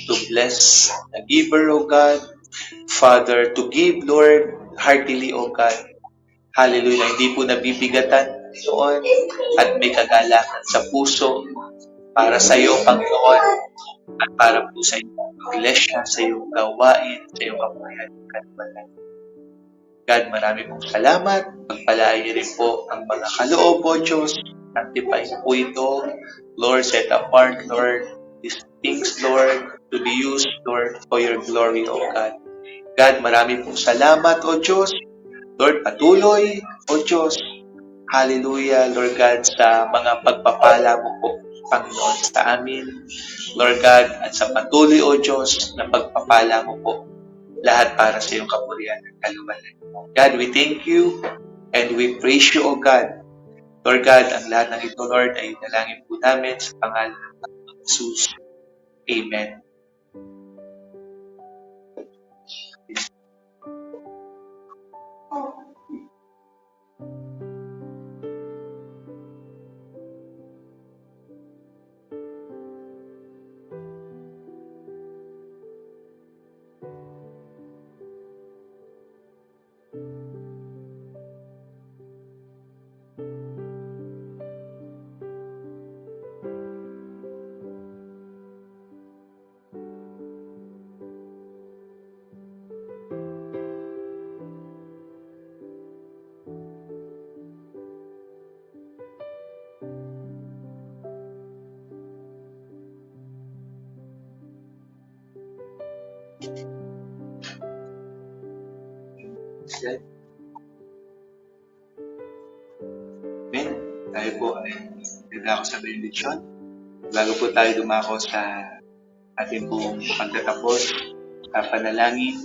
to bless the giver, O God. Father, to give, Lord, heartily, O God. Hallelujah. Hindi po nabibigatan, Panginoon, at may kagalakan sa puso para sa iyo, Panginoon, at para po sa iyong iglesia, sa iyong gawain, sa iyong kapahayan. God, marami pong salamat. Pagpalain niyo rin po ang mga kaloob, O Diyos. Sanctify po ito. Lord, set apart, Lord, these things, Lord, to be used, Lord, for your glory, O God. God, marami pong salamat, O Diyos. Lord, patuloy, O Diyos. Hallelujah, Lord God, sa mga pagpapala mo po, Panginoon, sa amin. Lord God, at sa patuloy, O Diyos, na pagpapala mo po, lahat para sa iyong kapurihan at kaluwalan. God, we thank you and we praise you, O God. Lord God, ang lahat ng ito, Lord, ay dalangin po namin sa pangalan ng Jesus. Amen. Amen. Tayo po ay nagdako sa benediction. Bago po tayo dumako sa ating pong pagtatapos sa panalangin.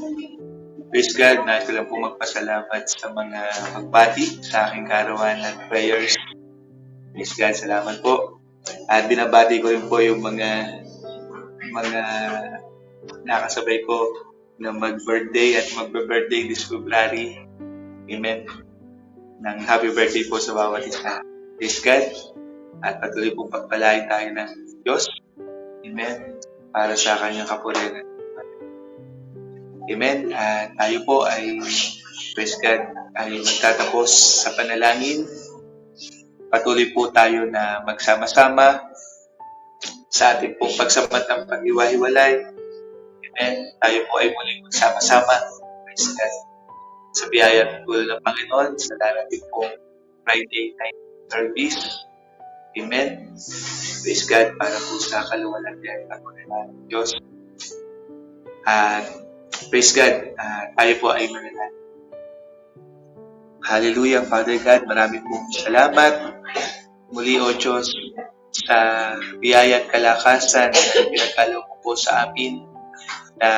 Praise God, nais ko lang po magpasalamat sa mga magbati sa aking karawan ng prayers. Praise God, salamat po. At binabati ko rin po yung mga nakasabay ko na mag-birthday at magbe-birthday this February. Amen. Nang happy birthday po sa bawat isa. Praise God. At patuloy pong pagpalain tayo ng Diyos. Amen. Para sa kanyang kapurihan. Amen. At tayo po ay, praise God, ay magtatapos sa panalangin. Patuloy po tayo na magsama-sama sa ating pong pagsamat ng pag-iwa-hiwalay. Amen. Tayo po ay muling magsama-sama. Praise God. Sa biyaya at tulong ng Panginoon, sa darating pong Friday night service. Amen. Praise God para po sa kaluwalhatian at kapurihan ng Diyos. At praise God, tayo po ay manalangin. Hallelujah, Father God. Maraming pong salamat. Muli, O Diyos, sa biyaya at kalakasan na pinagkalaw mo po sa amin na,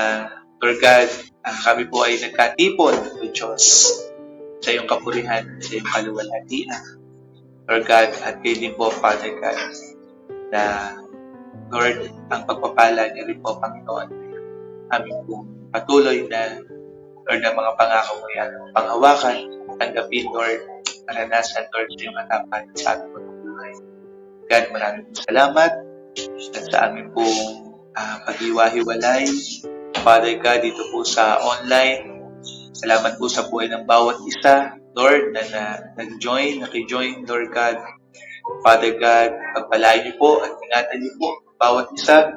Lord God, kami po ay nagkatipon, O Diyos, sa iyong kapurihan, sa iyong kaluwalhatian. Lord God, at kayo din po, Father God, na, Lord, ang pagpapala niyo rin po, Panginoon, aming pong patuloy na, Lord, na mga pangako mo yan, panghawakan, tanggapin, Lord, maranasan, Lord, sa iyong atapan sa aming mga buhay. God, maraming salamat at sa aming pong pag-iwa-hiwalay. Father God, dito po sa online, salamat po sa buhay ng bawat isa, Lord, na nakijoin, Lord God. Father God, pagpalain niyo po at ingatan niyo po bawat isa.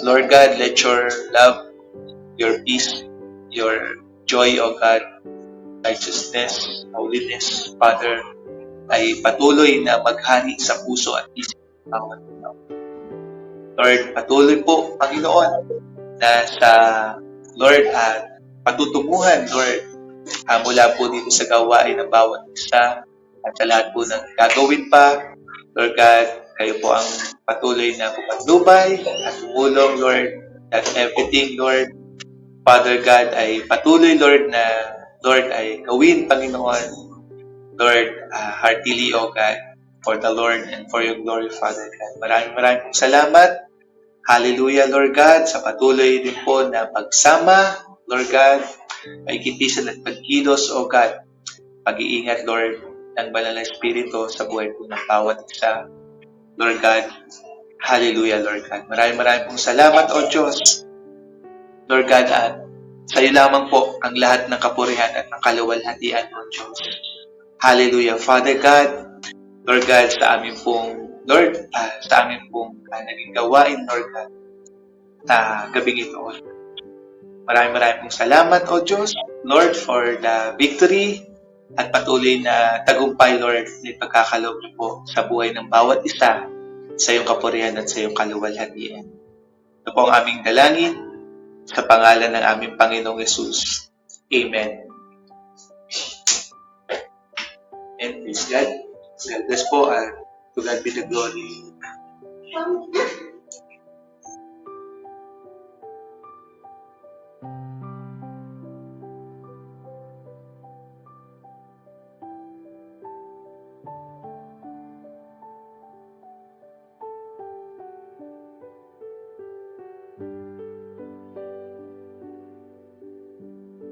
Lord God, let your love, your peace, your joy, O God, righteousness, holiness, Father, ay patuloy na maghani sa puso at isip ng bawat tao. Lord, patuloy po, Panginoon, na sa Lord at patutunguhan, Lord, mula po dito sa gawain ng bawat isa at sa lahat po ng gagawin pa. Lord God, kayo po ang patuloy na pupatnubay at tumulong, Lord, at everything, Lord, Father God, ay patuloy, Lord, na Lord ay gawin, Panginoon, Lord, heartily, O God, for the Lord and for your glory, Father God. Maraming salamat. Hallelujah, Lord God, sa patuloy din po na pagsama, Lord God, ay kitisan at pagkilos, O God, pag-iingat, Lord, ng banal na Espiritu sa buhay po ng bawat isa, Lord God. Hallelujah, Lord God. Maraming pong salamat, O Diyos, Lord God, at sa iyo lamang po ang lahat ng kapurihan at ng kaluwalhatian, O Diyos. Hallelujah, Father God, Lord God, sa amin pong, Lord, naging gawain, Lord God, na gabing ito. Maraming pong salamat, O Diyos, Lord, for the victory at patuloy na tagumpay, Lord, na ipagkakaloob niyo po sa buhay ng bawat isa sa iyong kapurihan at sa iyong kaluwalhatian. Ito po ang aming dalangin sa pangalan ng aming Panginoong Yesus. Amen. And praise God. God bless po, and to God be the glory.